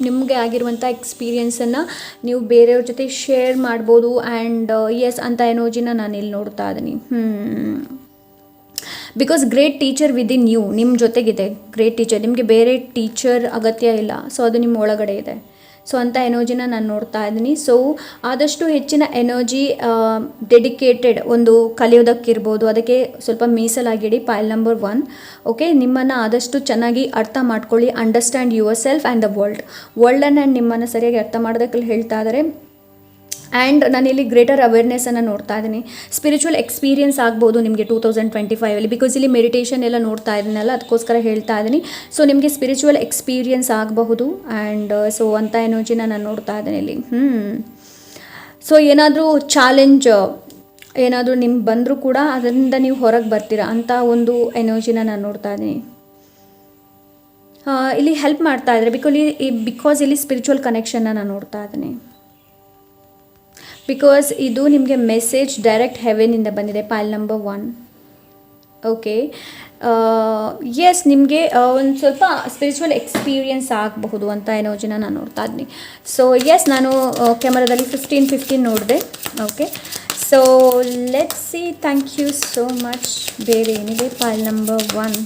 ನಿಮಗೆ ಆಗಿರುವಂಥ ಎಕ್ಸ್ಪೀರಿಯನ್ಸನ್ನು ನೀವು ಬೇರೆಯವ್ರ ಜೊತೆ ಶೇರ್ ಮಾಡ್ಬೋದು. ಆ್ಯಂಡ್ ಎಸ್ ಅಂತ ಎನರ್ಜಿನ ನಾನು ಇಲ್ಲಿ ನೋಡ್ತಾ ಇದ್ದೀನಿ. Because great teacher within you, ನಿಮ್ಮ ಜೊತೆಗಿದೆ ಗ್ರೇಟ್ ಟೀಚರ್. ನಿಮಗೆ ಬೇರೆ ಟೀಚರ್ ಅಗತ್ಯ ಇಲ್ಲ. ಸೊ ಅದು ನಿಮ್ಮ ಒಳಗಡೆ ಇದೆ. ಸೊ ಅಂಥ ಎನರ್ಜಿನ ನಾನು ನೋಡ್ತಾ ಇದ್ದೀನಿ. ಸೊ ಆದಷ್ಟು ಹೆಚ್ಚಿನ ಎನರ್ಜಿ ಡೆಡಿಕೇಟೆಡ್ ಒಂದು ಕಲಿಯೋದಕ್ಕಿರ್ಬೋದು, ಅದಕ್ಕೆ ಸ್ವಲ್ಪ ಮೀಸಲಾಗಿಡಿ. ಪಾಲ್ ನಂಬರ್ 1. ಓಕೆ, ನಿಮ್ಮನ್ನು ಆದಷ್ಟು ಚೆನ್ನಾಗಿ ಅರ್ಥ ಮಾಡ್ಕೊಳ್ಳಿ. Understand yourself and the ವರ್ಲ್ಡನ್ನು ನಿಮ್ಮನ್ನು ಸರಿಯಾಗಿ ಅರ್ಥ ಮಾಡೋದಕ್ಕೆ ಹೇಳ್ತಾ ಇದ್ದಾರೆ. ಆ್ಯಂಡ್ ನಾನಿಲ್ಲಿ ಗ್ರೇಟರ್ ಅವೇರ್ನೆಸ್ಸನ್ನು ನೋಡ್ತಾ ಇದ್ದೀನಿ. ಸ್ಪಿರಿಚುವಲ್ ಎಕ್ಸ್ಪೀರಿಯನ್ಸ್ ಆಗ್ಬೋದು ನಿಮಗೆ 2025ಅಲ್ಲಿ, ಬಿಕಾಸ್ ಇಲ್ಲಿ ಮೆಡಿಟೇಷನ್ ಎಲ್ಲ ನೋಡ್ತಾ ಇದ್ದೀನಲ್ಲ, ಅದಕ್ಕೋಸ್ಕರ ಹೇಳ್ತಾ ಇದ್ದೀನಿ. ಸೊ ನಿಮಗೆ ಸ್ಪಿರಿಚುವಲ್ ಎಕ್ಸ್ಪೀರಿಯನ್ಸ್ ಆಗಬಹುದು. ಆ್ಯಂಡ್ ಸೊ ಅಂಥ ಎನರ್ಜಿನ ನಾನು ನೋಡ್ತಾ ಇದ್ದೀನಿ ಇಲ್ಲಿ. ಸೊ ಏನಾದರೂ ಚಾಲೆಂಜ್ ಏನಾದರೂ ನಿಮ್ಗೆ ಬಂದರೂ ಕೂಡ ಅದರಿಂದ ನೀವು ಹೊರಗೆ ಬರ್ತೀರಾ ಅಂಥ ಒಂದು ಎನರ್ಜಿನ ನಾನು ನೋಡ್ತಾ ಇದ್ದೀನಿ. ಇಲ್ಲಿ ಹೆಲ್ಪ್ ಮಾಡ್ತಾ ಇದ್ದಾರೆ ಬಿಕಾಸ್ ಇಲ್ಲಿ ಸ್ಪಿರಿಚುವಲ್ ಕನೆಕ್ಷನ್ನ ನಾನು ನೋಡ್ತಾ ಇದ್ದೀನಿ. ಬಿಕಾಸ್ ಇದು ನಿಮಗೆ ಮೆಸೇಜ್ ಡೈರೆಕ್ಟ್ ಹೆವೆನಿಂದ ಬಂದಿದೆ. ಪಾಲ್ ನಂಬರ್ 1. ಓಕೆ, ಎಸ್ ನಿಮಗೆ ಒಂದು ಸ್ವಲ್ಪ ಸ್ಪಿರಿಚುವಲ್ ಎಕ್ಸ್ಪೀರಿಯನ್ಸ್ ಆಗಬಹುದು ಅಂತ ಎನರ್ಜಿನ ನಾನು ನೋಡ್ತಾ ಇದ್ದೀನಿ. ಸೊ ಎಸ್, ನಾನು ಕ್ಯಾಮರಾದಲ್ಲಿ 15 ನೋಡಿದೆ. Okay, so let's see. Thank you so much. ಬೇರೆ ಏನಿದೆ? Pile number 1,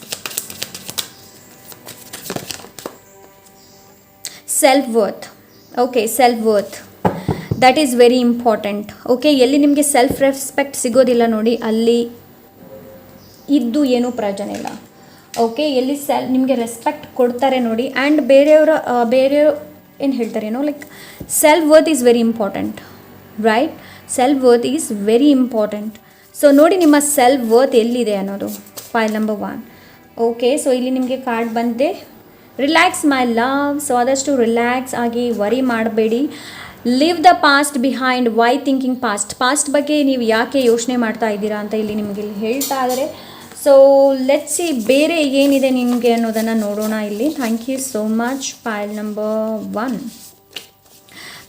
self worth. Okay, self worth that is very important. Okay, ಎಲ್ಲಿ ನಿಮಗೆ ಸೆಲ್ಫ್ ರೆಸ್ಪೆಕ್ಟ್ ಸಿಗೋದಿಲ್ಲ ನೋಡಿ, ಅಲ್ಲಿ ಇದ್ದು ಏನೂ ಪ್ರಯೋಜನ ಇಲ್ಲ. ಓಕೆ, ಎಲ್ಲಿ ನಿಮಗೆ ರೆಸ್ಪೆಕ್ಟ್ ಕೊಡ್ತಾರೆ ನೋಡಿ, ಆ್ಯಂಡ್ ಬೇರೆಯವರು ಏನು ಹೇಳ್ತಾರೇನೋ, like self worth is very important, right? Self worth is very important. So ನೋಡಿ ನಿಮ್ಮ ಸೆಲ್ಫ್ ವರ್ತ್ ಎಲ್ಲಿದೆ ಅನ್ನೋದು. ಪಾಲ್ ನಂಬರ್ 1. ಓಕೆ, ಸೊ ಇಲ್ಲಿ ನಿಮಗೆ ಕಾರ್ಡ್ ಬಂದಿದೆ ರಿಲ್ಯಾಕ್ಸ್ ಮೈ ಲವ್. ಸೊ ಆದಷ್ಟು ರಿಲ್ಯಾಕ್ಸ್ ಆಗಿ ವರಿ ಮಾಡಬೇಡಿ. Leave the past behind. Why thinking past ಬಗ್ಗೆ ನೀವು ಯಾಕೆ ಯೋಚನೆ ಮಾಡ್ತಾ ಇದ್ದೀರಾ ಅಂತ ಇಲ್ಲಿ ನಿಮಗೆ ಹೇಳ್ತಾ ಇದ್ದಾರೆ. ಸೊ ಲೆಟ್ಸ್ ಸಿ ಬೇರೆ ಏನಿದೆ ನಿಮಗೆ ಅನ್ನೋದನ್ನು ನೋಡೋಣ ಇಲ್ಲಿ. Thank you so much. Pile number 1,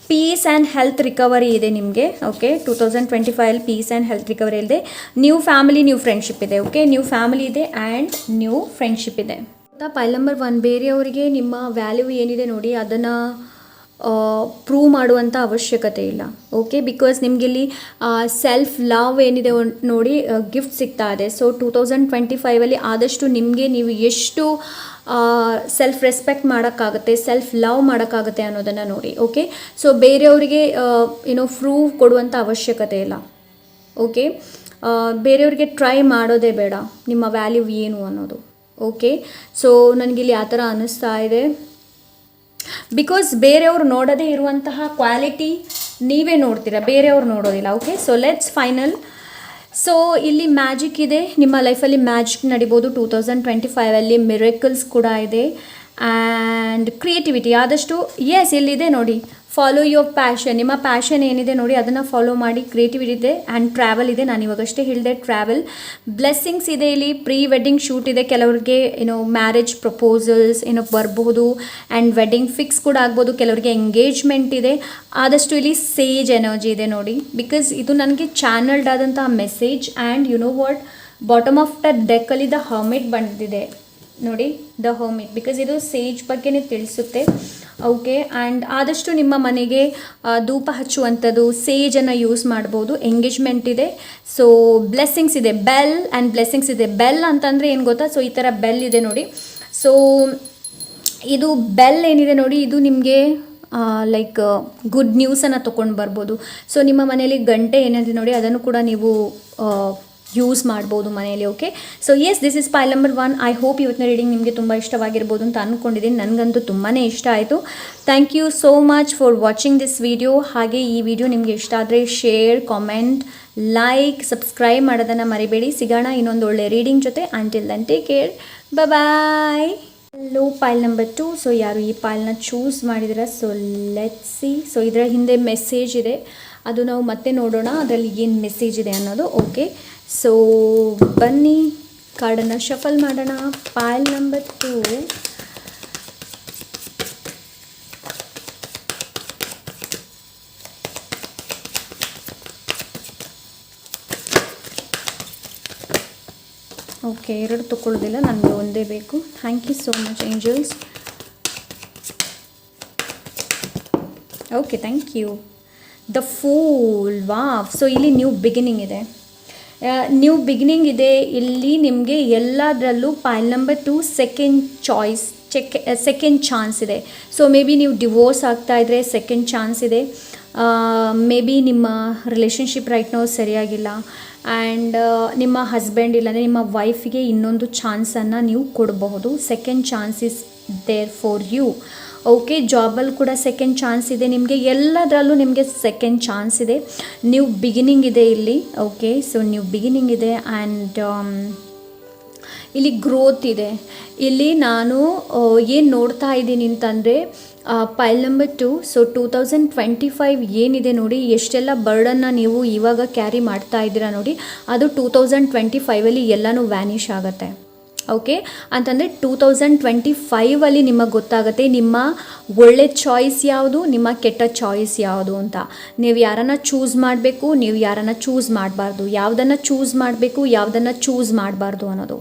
peace and health recovery ಇದೆ ನಿಮಗೆ. ಓಕೆ, 2025ಅಲ್ಲಿ ಪೀಸ್ ಆ್ಯಂಡ್ ಹೆಲ್ತ್ ರಿಕವರಿ ಇದೆ. ನ್ಯೂ ಫ್ಯಾಮಿಲಿ, ನ್ಯೂ ಫ್ರೆಂಡ್ಶಿಪ್ ಇದೆ. ಓಕೆ, ನ್ಯೂ ಫ್ಯಾಮಿಲಿ ಇದೆ ಆ್ಯಂಡ್ ನ್ಯೂ ಫ್ರೆಂಡ್ಶಿಪ್ ಇದೆ. ಪಾಲ್ ನಂಬರ್ 1, ಬೇರೆಯವರಿಗೆ ನಿಮ್ಮ ವ್ಯಾಲ್ಯೂ ಏನಿದೆ ನೋಡಿ ಅದನ್ನು ಪ್ರೂವ್ ಮಾಡುವಂಥ ಅವಶ್ಯಕತೆ ಇಲ್ಲ. ಓಕೆ, ಬಿಕಾಸ್ ನಿಮಗಿಲ್ಲಿ ಸೆಲ್ಫ್ ಲವ್ ಏನಿದೆ ನೋಡಿ ಗಿಫ್ಟ್ ಸಿಗ್ತಾ ಇದೆ. ಸೊ 2025ಅಲ್ಲಿ ಆದಷ್ಟು ನಿಮಗೆ ನೀವು ಎಷ್ಟು ಸೆಲ್ಫ್ ರೆಸ್ಪೆಕ್ಟ್ ಮಾಡೋಕ್ಕಾಗುತ್ತೆ, ಸೆಲ್ಫ್ ಲವ್ ಮಾಡೋಕ್ಕಾಗುತ್ತೆ ಅನ್ನೋದನ್ನು ನೋಡಿ. ಓಕೆ, ಸೊ ಬೇರೆಯವರಿಗೆ ಪ್ರೂವ್ ಕೊಡುವಂಥ ಅವಶ್ಯಕತೆ ಇಲ್ಲ. ಓಕೆ, ಬೇರೆಯವ್ರಿಗೆ ಟ್ರೈ ಮಾಡೋದೇ ಬೇಡ ನಿಮ್ಮ ವ್ಯಾಲ್ಯೂ ಏನು ಅನ್ನೋದು. ಓಕೆ, ಸೊ ನನಗಿಲ್ಲಿ ಆ ಥರ ಅನ್ನಿಸ್ತಾ ಇದೆ. ಬಿಕಾಸ್ ಬೇರೆಯವರು ನೋಡದೇ ಇರುವಂತಹ ಕ್ವಾಲಿಟಿ ನೀವೇ ನೋಡ್ತೀರಾ, ಬೇರೆಯವ್ರು ನೋಡೋದಿಲ್ಲ. Okay, so let's final. So ಇಲ್ಲಿ ಮ್ಯಾಜಿಕ್ ಇದೆ, ನಿಮ್ಮ ಲೈಫಲ್ಲಿ ಮ್ಯಾಜಿಕ್ ನಡಿಬೋದು 2025ಅಲ್ಲಿ. ಮಿರಕಲ್ಸ್ ಕೂಡ ಇದೆ ಆ್ಯಂಡ್ ಕ್ರಿಯೇಟಿವಿಟಿ ಆದಷ್ಟು ಎಸ್ ಇಲ್ಲಿದೆ ನೋಡಿ. Follow your passion. ನಿಮ್ಮ ಪ್ಯಾಷನ್ ಏನಿದೆ ನೋಡಿ ಅದನ್ನು ಫಾಲೋ ಮಾಡಿ. ಕ್ರಿಯೇಟಿವಿಟಿ ಇದೆ ಆ್ಯಂಡ್ ಟ್ರಾವೆಲ್ ಇದೆ. ನಾನು ಇವಾಗಷ್ಟೇ ಹೇಳಿದೆ ಟ್ರಾವೆಲ್. ಬ್ಲೆಸ್ಸಿಂಗ್ಸ್ ಇದೆ ಇಲ್ಲಿ. ಪ್ರೀ ವೆಡ್ಡಿಂಗ್ ಶೂಟ್ ಇದೆ. ಕೆಲವರಿಗೆ ಮ್ಯಾರೇಜ್ ಪ್ರಪೋಸಲ್ಸ್ ಬರಬಹುದು ಆ್ಯಂಡ್ ವೆಡ್ಡಿಂಗ್ ಫಿಕ್ಸ್ ಕೂಡ ಆಗ್ಬೋದು. ಕೆಲವರಿಗೆ ಎಂಗೇಜ್ಮೆಂಟ್ ಇದೆ. ಆದಷ್ಟು ಇಲ್ಲಿ ಸೇಜ್ ಎನರ್ಜಿ ಇದೆ ನೋಡಿ, ಬಿಕಾಸ್ ಇದು ನನಗೆ ಚಾನಲ್ಡ್ ಆದಂತಹ message. And what, bottom of the ಡೆಕ್ಕಲ್ಲಿ ದ ಹರ್ಮಿಟ್ ಬಂದಿದೆ ನೋಡಿ, ದ ಹರ್ಮಿಟ್, ಬಿಕಾಸ್ ಇದು ಸೇಜ್ ಬಗ್ಗೆನೇ ತಿಳಿಸುತ್ತೆ. ಓಕೆ, ಆ್ಯಂಡ್ ಆದಷ್ಟು ನಿಮ್ಮ ಮನೆಗೆ ಧೂಪ ಹಚ್ಚುವಂಥದ್ದು ಸೇಜನ್ನು ಯೂಸ್ ಮಾಡ್ಬೋದು. ಎಂಗೇಜ್ಮೆಂಟ್ ಇದೆ. ಸೊ ಬ್ಲೆಸ್ಸಿಂಗ್ಸ್ ಇದೆ. ಬೆಲ್ ಆ್ಯಂಡ್ ಬ್ಲೆಸ್ಸಿಂಗ್ಸ್ ಇದೆ. ಬೆಲ್ ಅಂತಂದರೆ ಏನು ಗೊತ್ತಾ? ಸೊ ಈ ಥರ ಬೆಲ್ ಇದೆ ನೋಡಿ. ಸೊ ಇದು ಬೆಲ್ ಏನಿದೆ ನೋಡಿ, ಇದು ನಿಮಗೆ ಲೈಕ್ ಗುಡ್ ನ್ಯೂಸನ್ನು ತೊಗೊಂಡು ಬರ್ಬೋದು. ಸೊ ನಿಮ್ಮ ಮನೆಯಲ್ಲಿ ಗಂಟೆ ಏನಿದೆ ನೋಡಿ ಅದನ್ನು ಕೂಡ ನೀವು ಯೂಸ್ ಮಾಡ್ಬೋದು ಮನೆಯಲ್ಲಿ. Okay, so yes, this is pile number 1. I hope ಇವತ್ತಿನ ರೀಡಿಂಗ್ ನಿಮಗೆ ತುಂಬ ಇಷ್ಟವಾಗಿರ್ಬೋದು ಅಂತ ಅಂದ್ಕೊಂಡಿದ್ದೀನಿ. ನನಗಂತೂ ತುಂಬಾ ಇಷ್ಟ ಆಯಿತು. Thank you so much for watching this video. ಹಾಗೆ ಈ ವಿಡಿಯೋ ನಿಮಗೆ ಇಷ್ಟ ಆದರೆ ಶೇರ್, ಕಾಮೆಂಟ್, ಲೈಕ್, ಸಬ್ಸ್ಕ್ರೈಬ್ ಮಾಡೋದನ್ನು ಮರಿಬೇಡಿ. ಸಿಗೋಣ ಇನ್ನೊಂದು ಒಳ್ಳೆ ರೀಡಿಂಗ್ ಜೊತೆ. Until then take care, bye. Hello, pile number 2. So ಯಾರು ಈ ಪೈಲ್ನ ಚೂಸ್ ಮಾಡಿದ್ರೆ, ಸೊ ಲೆಟ್ಸ್ ಸಿ. ಸೊ ಇದರ ಹಿಂದೆ ಮೆಸೇಜ್ ಇದೆ, ಅದು ನಾವು ಮತ್ತೆ ನೋಡೋಣ ಅದರಲ್ಲಿ ಏನು ಮೆಸೇಜ್ ಇದೆ ಅನ್ನೋದು. ಓಕೆ, ಸೊ ಬನ್ನಿ ಕಾರ್ಡನ್ನು ಶಫಲ್ ಮಾಡೋಣ. ಪೈಲ್ ನಂಬರ್ 2. ಓಕೆ, 2 ತಗೊಳ್ಳೋದಿಲ್ಲ, ನನಗೆ ಒಂದೇ ಬೇಕು. Thank you so much angels. Okay, thank you. The fool, wow. So ಇಲ್ಲಿ ನ್ಯೂ ಬಿಗಿನಿಂಗ್ ಇದೆ, ಇಲ್ಲಿ ನಿಮಗೆ ಎಲ್ಲದರಲ್ಲೂ pile number 2 second choice, second chance ಇದೆ. ಸೊ ಮೇ ಬಿ ನೀವು ಡಿವೋರ್ಸ್ ಆಗ್ತಾಯಿದ್ರೆ ಸೆಕೆಂಡ್ ಚಾನ್ಸ್ ಇದೆ. ಮೇ ಬಿ ನಿಮ್ಮ ರಿಲೇಷನ್ಶಿಪ್ ರೈಟ್ ನಾವು ಸರಿಯಾಗಿಲ್ಲ ಆ್ಯಂಡ್ ನಿಮ್ಮ ಹಸ್ಬೆಂಡ್ ಇಲ್ಲಾಂದರೆ ನಿಮ್ಮ ವೈಫಿಗೆ ಇನ್ನೊಂದು ಚಾನ್ಸನ್ನು ನೀವು ಕೊಡಬಹುದು. Second chance is there for you. Okay, ಜಾಬಲ್ಲಿ ಕೂಡ ಸೆಕೆಂಡ್ ಚಾನ್ಸ್ ಇದೆ ನಿಮಗೆ, ಎಲ್ಲದರಲ್ಲೂ ನಿಮಗೆ ಸೆಕೆಂಡ್ ಚಾನ್ಸ್ ಇದೆ. ನ್ಯೂ ಬಿಗಿನಿಂಗ್ ಇದೆ ಇಲ್ಲಿ. ಓಕೆ, ಸೊ ನ್ಯೂ ಬಿಗಿನಿಂಗ್ ಇದೆ ಆ್ಯಂಡ್ ಇಲ್ಲಿ ಗ್ರೋತ್ ಇದೆ. ಇಲ್ಲಿ ನಾನು ಏನು ನೋಡ್ತಾ ಇದ್ದೀನಿ ಅಂತಂದರೆ ಪೈಲ್ ನಂಬರ್ 2. ಸೊ 2025 ಏನಿದೆ ನೋಡಿ, ಎಷ್ಟೆಲ್ಲ ಬರ್ಡನ್ನು ನೀವು ಇವಾಗ ಕ್ಯಾರಿ ಮಾಡ್ತಾ ಇದ್ದೀರಾ ನೋಡಿ, ಅದು 2025 ಎಲ್ಲನೂ ವ್ಯಾನಿಷ್ ಆಗುತ್ತೆ. ಓಕೆ, ಅಂತಂದರೆ 2025 ನಿಮಗೆ ಗೊತ್ತಾಗುತ್ತೆ ನಿಮ್ಮ ಒಳ್ಳೆ ಚಾಯ್ಸ್ ಯಾವುದು, ನಿಮ್ಮ ಕೆಟ್ಟ ಚಾಯ್ಸ್ ಯಾವುದು ಅಂತ. ನೀವು ಯಾರನ್ನು ಚೂಸ್ ಮಾಡಬೇಕು, ನೀವು ಯಾರನ್ನು ಚೂಸ್ ಮಾಡಬಾರ್ದು, ಯಾವುದನ್ನು ಚೂಸ್ ಮಾಡಬೇಕು, ಯಾವುದನ್ನು ಚೂಸ್ ಮಾಡಬಾರ್ದು ಅನ್ನೋದು.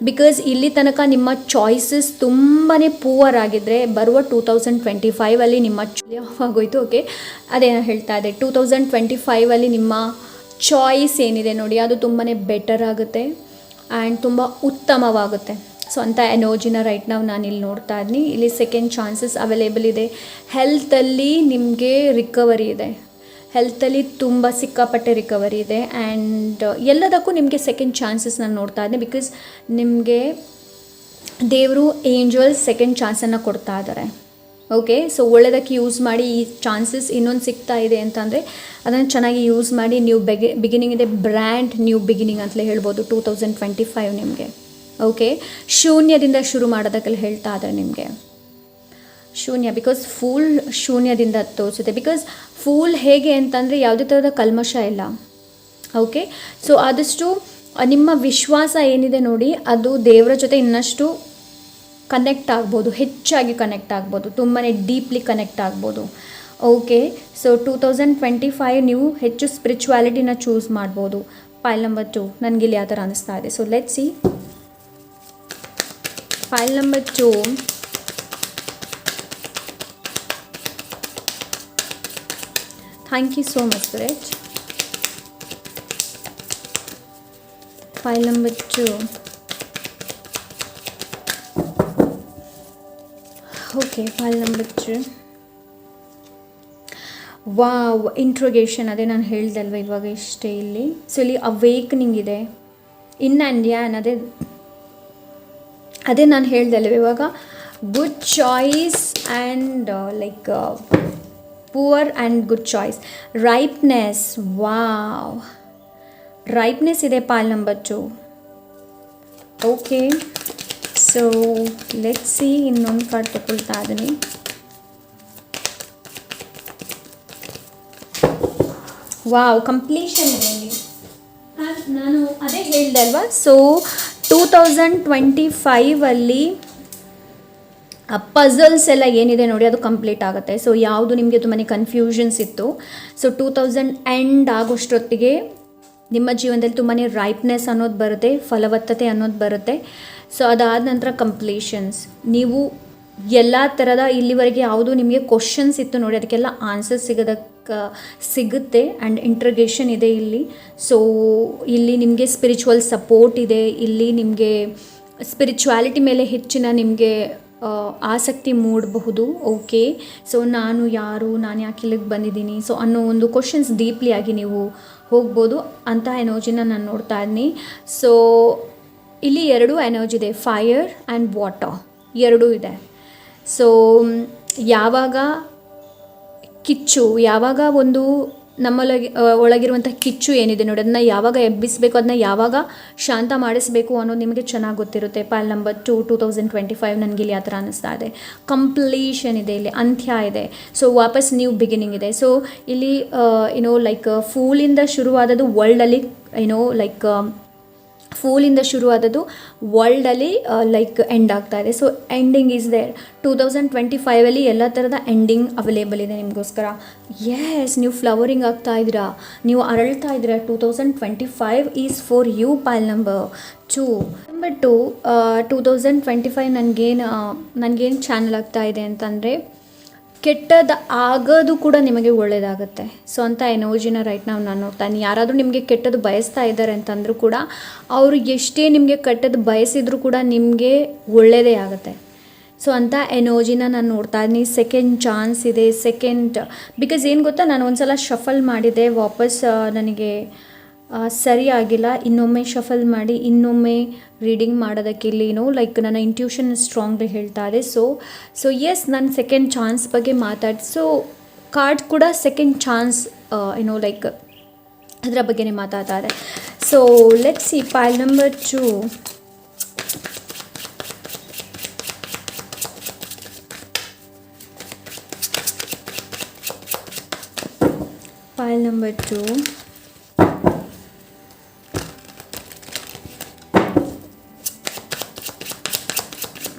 ಬಿಕಾಸ್ ಇಲ್ಲಿ ತನಕ ನಿಮ್ಮ ಚಾಯ್ಸಸ್ ತುಂಬಾ ಪೂವರ್ ಆಗಿದ್ದರೆ ಬರುವ 2025 ನಿಮ್ಮ ಆಗೋಯ್ತು. ಓಕೆ, ಅದೇನೋ ಹೇಳ್ತಾ ಇದೆ, 2025 ನಿಮ್ಮ ಚಾಯ್ಸ್ ಏನಿದೆ ನೋಡಿ, ಅದು ತುಂಬಾ ಬೆಟರ್ ಆಗುತ್ತೆ ಆ್ಯಂಡ್ ತುಂಬ ಉತ್ತಮವಾಗುತ್ತೆ. ಸೊ ಅಂಥ ಎನರ್ಜಿನ ರೈಟ್ ನಾವು ನಾನಿಲ್ಲಿ ನೋಡ್ತಾ ಇದ್ದೀನಿ. ಇಲ್ಲಿ ಸೆಕೆಂಡ್ ಚಾನ್ಸಸ್ ಅವೈಲೇಬಲ್ ಇದೆ. ಹೆಲ್ತಲ್ಲಿ ನಿಮಗೆ ರಿಕವರಿ ಇದೆ, ಹೆಲ್ತಲ್ಲಿ ತುಂಬ ಸಿಕ್ಕಾಪಟ್ಟೆ ರಿಕವರಿ ಇದೆ ಆ್ಯಂಡ್ ಎಲ್ಲದಕ್ಕೂ ನಿಮಗೆ ಸೆಕೆಂಡ್ ಚಾನ್ಸಸ್ ನಾನು ನೋಡ್ತಾ ಇದ್ದೀನಿ. ಬಿಕಾಸ್ ನಿಮಗೆ ದೇವರು ಏಂಜಲ್ಸ್ ಸೆಕೆಂಡ್ ಚಾನ್ಸನ್ನು ಕೊಡ್ತಾ ಇದ್ದಾರೆ. ಓಕೆ, ಸೊ ಒಳ್ಳೆಯದಕ್ಕೆ ಯೂಸ್ ಮಾಡಿ. ಈ ಚಾನ್ಸಸ್ ಇನ್ನೊಂದು ಸಿಗ್ತಾ ಇದೆ ಅಂತಂದರೆ ಅದನ್ನು ಚೆನ್ನಾಗಿ ಯೂಸ್ ಮಾಡಿ. ನ್ಯೂ ಬಿಗಿನಿಂಗ್ ಇದೆ, ಬ್ರ್ಯಾಂಡ್ ನ್ಯೂ ಬಿಗಿನಿಂಗ್ ಅಂತಲೇ ಹೇಳ್ಬೋದು 2025 ನಿಮಗೆ. ಓಕೆ, ಶೂನ್ಯದಿಂದ ಶುರು ಮಾಡೋದಕ್ಕೆಲ್ಲ ಹೇಳ್ತಾ ಇದ್ದಾರೆ ನಿಮಗೆ. ಶೂನ್ಯ, ಬಿಕಾಸ್ ಫೂಲ್ ಶೂನ್ಯದಿಂದ ತೋರಿಸುತ್ತೆ. ಬಿಕಾಸ್ ಫೂಲ್ ಹೇಗೆ ಅಂತಂದರೆ ಯಾವುದೇ ಥರದ ಕಲ್ಮಶ ಇಲ್ಲ. ಓಕೆ, ಸೊ ಆದಷ್ಟು ನಿಮ್ಮ ವಿಶ್ವಾಸ ಏನಿದೆ ನೋಡಿ, ಅದು ದೇವರ ಜೊತೆ ಇನ್ನಷ್ಟು ಕನೆಕ್ಟ್ ಆಗ್ಬೋದು, ಹೆಚ್ಚಾಗಿ ಕನೆಕ್ಟ್ ಆಗ್ಬೋದು, ತುಂಬಾ ಡೀಪ್ಲಿ ಕನೆಕ್ಟ್ ಆಗ್ಬೋದು. ಓಕೆ, ಸೊ 2025 ನೀವು ಹೆಚ್ಚು ಸ್ಪಿರಿಚುವಾಲಿಟಿನ ಚೂಸ್ ಮಾಡ್ಬೋದು. ಪೈಲ್ ನಂಬರ್ 2 ನನಗೆ ಇಲ್ಲಿ ಯಾವ ಥರ ಅನ್ನಿಸ್ತಾ ಇದೆ. So let's see. Pile number 2. Thank you so much spirit. Pile number 2. Okay, pile number 3. Wow, interrogation. ಅದೇ ನಾನು ಹೇಳ್ದಲ್ವ ಇವಾಗ ಇಷ್ಟೇ ಇಲ್ಲಿ. ಸೊ ಇಲ್ಲಿ ಅವೇಕ್ನಿಂಗ್ ಇದೆ, ಇನ್ ಆ್ಯಂಡ್ ಯಾನ್. ಅದೇ ನಾನು ಹೇಳ್ದಲ್ವ ಇವಾಗ. Good choice and like poor and good choice. Ripeness, wow, ripeness ಇದೆ pile number 2. Okay, so let's see. ಇನ್ನೊಂದು ಕಾರ್ಡ್ ತಗೊಳ್ತಾ ಇದ್ದೀನಿ. ವಾವ್, ಕಂಪ್ಲೀಷನ್ ಇದೆ ಇಲ್ಲಿ. ನಾನು ಅದೇ ಹೇಳ್ದೆ ಅಲ್ವಾ. ಸೊ 2025 ಪಝಲ್ಸ್ ಎಲ್ಲ ಏನಿದೆ ನೋಡಿ, ಅದು ಕಂಪ್ಲೀಟ್ ಆಗುತ್ತೆ. ಸೊ ಯಾವುದು ನಿಮಗೆ ತುಂಬಾ ಕನ್ಫ್ಯೂಷನ್ಸ್ ಇತ್ತು, ಸೊ 2000 ಎಂಡ್ ಆಗೋಷ್ಟೊತ್ತಿಗೆ ನಿಮ್ಮ ಜೀವನದಲ್ಲಿ ತುಂಬಾ ರೈಪ್ನೆಸ್ ಅನ್ನೋದು ಬರುತ್ತೆ, ಫಲವತ್ತತೆ ಅನ್ನೋದು ಬರುತ್ತೆ. ಸೊ ಅದಾದ ನಂತರ ಕಂಪ್ಲೀಷನ್ಸ್. ನೀವು ಎಲ್ಲ ಥರದ ಇಲ್ಲಿವರೆಗೆ ಯಾವುದು ನಿಮಗೆ ಕ್ವಶನ್ಸ್ ಇತ್ತು ನೋಡಿ, ಅದಕ್ಕೆಲ್ಲ ಆನ್ಸರ್ ಸಿಗುತ್ತೆ ಆ್ಯಂಡ್ ಇಂಟ್ರಗೇಷನ್ ಇದೆ ಇಲ್ಲಿ. ಸೊ ಇಲ್ಲಿ ನಿಮಗೆ ಸ್ಪಿರಿಚುವಲ್ ಸಪೋರ್ಟ್ ಇದೆ. ಇಲ್ಲಿ ನಿಮಗೆ ಸ್ಪಿರಿಚುವಾಲಿಟಿ ಮೇಲೆ ಹೆಚ್ಚಿನ ನಿಮಗೆ ಆಸಕ್ತಿ ಮೂಡಬಹುದು. ಓಕೆ, ಸೊ ನಾನು ಯಾರು, ನಾನು ಯಾಕೆ ಇಲ್ಲಿಗೆ ಬಂದಿದ್ದೀನಿ, ಸೊ ಅನ್ನೋ ಒಂದು ಕ್ವಶನ್ಸ್ ಡೀಪ್ಲಿ ಆಗಿ ನೀವು ಹೋಗ್ಬೋದು ಅಂತಹ ಎನರ್ಜಿನ ನಾನು ನೋಡ್ತಾ ಇದ್ದೀನಿ. ಸೊ ಇಲ್ಲಿ 2 ಎನರ್ಜಿ ಇದೆ, ಫೈರ್ ಆ್ಯಂಡ್ ವಾಟರ್ ಎರಡೂ ಇದೆ. ಸೊ ಯಾವಾಗ ಕಿಚ್ಚು, ಯಾವಾಗ ಒಂದು ಒಳಗಿರುವಂಥ ಕಿಚ್ಚು ಏನಿದೆ ನೋಡಿ, ಅದನ್ನ ಯಾವಾಗ ಎಬ್ಬಿಸಬೇಕು, ಅದನ್ನ ಯಾವಾಗ ಶಾಂತ ಮಾಡಿಸ್ಬೇಕು ಅನ್ನೋದು ನಿಮಗೆ ಚೆನ್ನಾಗಿ ಗೊತ್ತಿರುತ್ತೆ. ಪೈಲ್ ನಂಬರ್ 2 2025 ನನಗೆ ಇಲ್ಲಿ ಆ ಥರ ಅನ್ನಿಸ್ತಾ ಇದೆ. ಕಂಪ್ಲೀಷನ್ ಇದೆ, ಇಲ್ಲಿ ಅಂತ್ಯ ಇದೆ. ಸೊ ವಾಪಸ್ ನ್ಯೂ ಬಿಗಿನಿಂಗ್ ಇದೆ. ಸೊ ಇಲ್ಲಿ ಲೈಕ್ ಫೂಲಿಂದ ಶುರುವಾದದ್ದು ವರ್ಲ್ಡಲ್ಲಿ ಫೂಲಿಂದ ಶುರುವಾದದ್ದು ವರ್ಲ್ಡಲ್ಲಿ ಲೈಕ್ ಎಂಡ್ ಆಗ್ತಾ ಇದೆ. So ending is there. 2025 ಎಲ್ಲ ಥರದ ಎಂಡಿಂಗ್ ಅವೈಲೇಬಲ್ ಇದೆ ನಿಮಗೋಸ್ಕರ. ಎಸ್, ನೀವು ಫ್ಲವರಿಂಗ್ ಆಗ್ತಾ ಇದ್ದೀರಾ, ನೀವು ಅರಳ್ತಾ ಇದ್ದೀರಾ. 2025 is for you. Pile number 2. Number 2 2025 ನನಗೇನು ಚಾನಲ್ ಆಗ್ತಾ ಇದೆ ಅಂತಂದರೆ, ಕೆಟ್ಟದ್ದು ಆಗೋದು ಕೂಡ ನಿಮಗೆ ಒಳ್ಳೆಯದಾಗುತ್ತೆ. ಸೊ ಅಂಥ ಎನರ್ಜಿನ ರೈಟ್ ನಾನು ನೋಡ್ತಾನೆ. ಯಾರಾದರೂ ನಿಮಗೆ ಕೆಟ್ಟದ್ದು ಬಯಸ್ತಾ ಇದ್ದಾರೆ ಅಂತಂದರೂ ಕೂಡ, ಅವರು ಎಷ್ಟೇ ನಿಮಗೆ ಕೆಟ್ಟದ್ದು ಬಯಸಿದರೂ ಕೂಡ ನಿಮಗೆ ಒಳ್ಳೆಯದೇ ಆಗುತ್ತೆ. ಸೊ ಅಂಥ ಎನರ್ಜಿನ ನಾನು ನೋಡ್ತಾ ಇದ್ದೀನಿ. ಸೆಕೆಂಡ್ ಚಾನ್ಸ್ ಇದೆ. ಬಿಕಾಸ್ ಏನು ಗೊತ್ತಾ, ನಾನು ಒಂದು ಸಲ ಶಫಲ್ ಮಾಡಿದೆ, ವಾಪಸ್ ನನಗೆ ಸರಿಯಾಗಿಲ್ಲ. ಇನ್ನೊಮ್ಮೆ ಶಫಲ್ ಮಾಡಿ ಇನ್ನೊಮ್ಮೆ ರೀಡಿಂಗ್ ಮಾಡೋದಕ್ಕೆ ಇಲ್ಲಿ ಲೈಕ್ ನನ್ನ ಇಂಟ್ಯೂಷನ್ ಸ್ಟ್ರಾಂಗ್ಲಿ ಹೇಳ್ತಾ ಇದೆ. ಸೊ ಎಸ್, ನಾನು ಸೆಕೆಂಡ್ ಚಾನ್ಸ್ ಬಗ್ಗೆ ಸೊ ಕಾರ್ಡ್ ಕೂಡ ಸೆಕೆಂಡ್ ಚಾನ್ಸ್ ಲೈಕ್ ಅದರ ಬಗ್ಗೆನೇ ಮಾತಾಡ್ತಾ ಇದೆ. So let's see pile number 2. Pile number 2.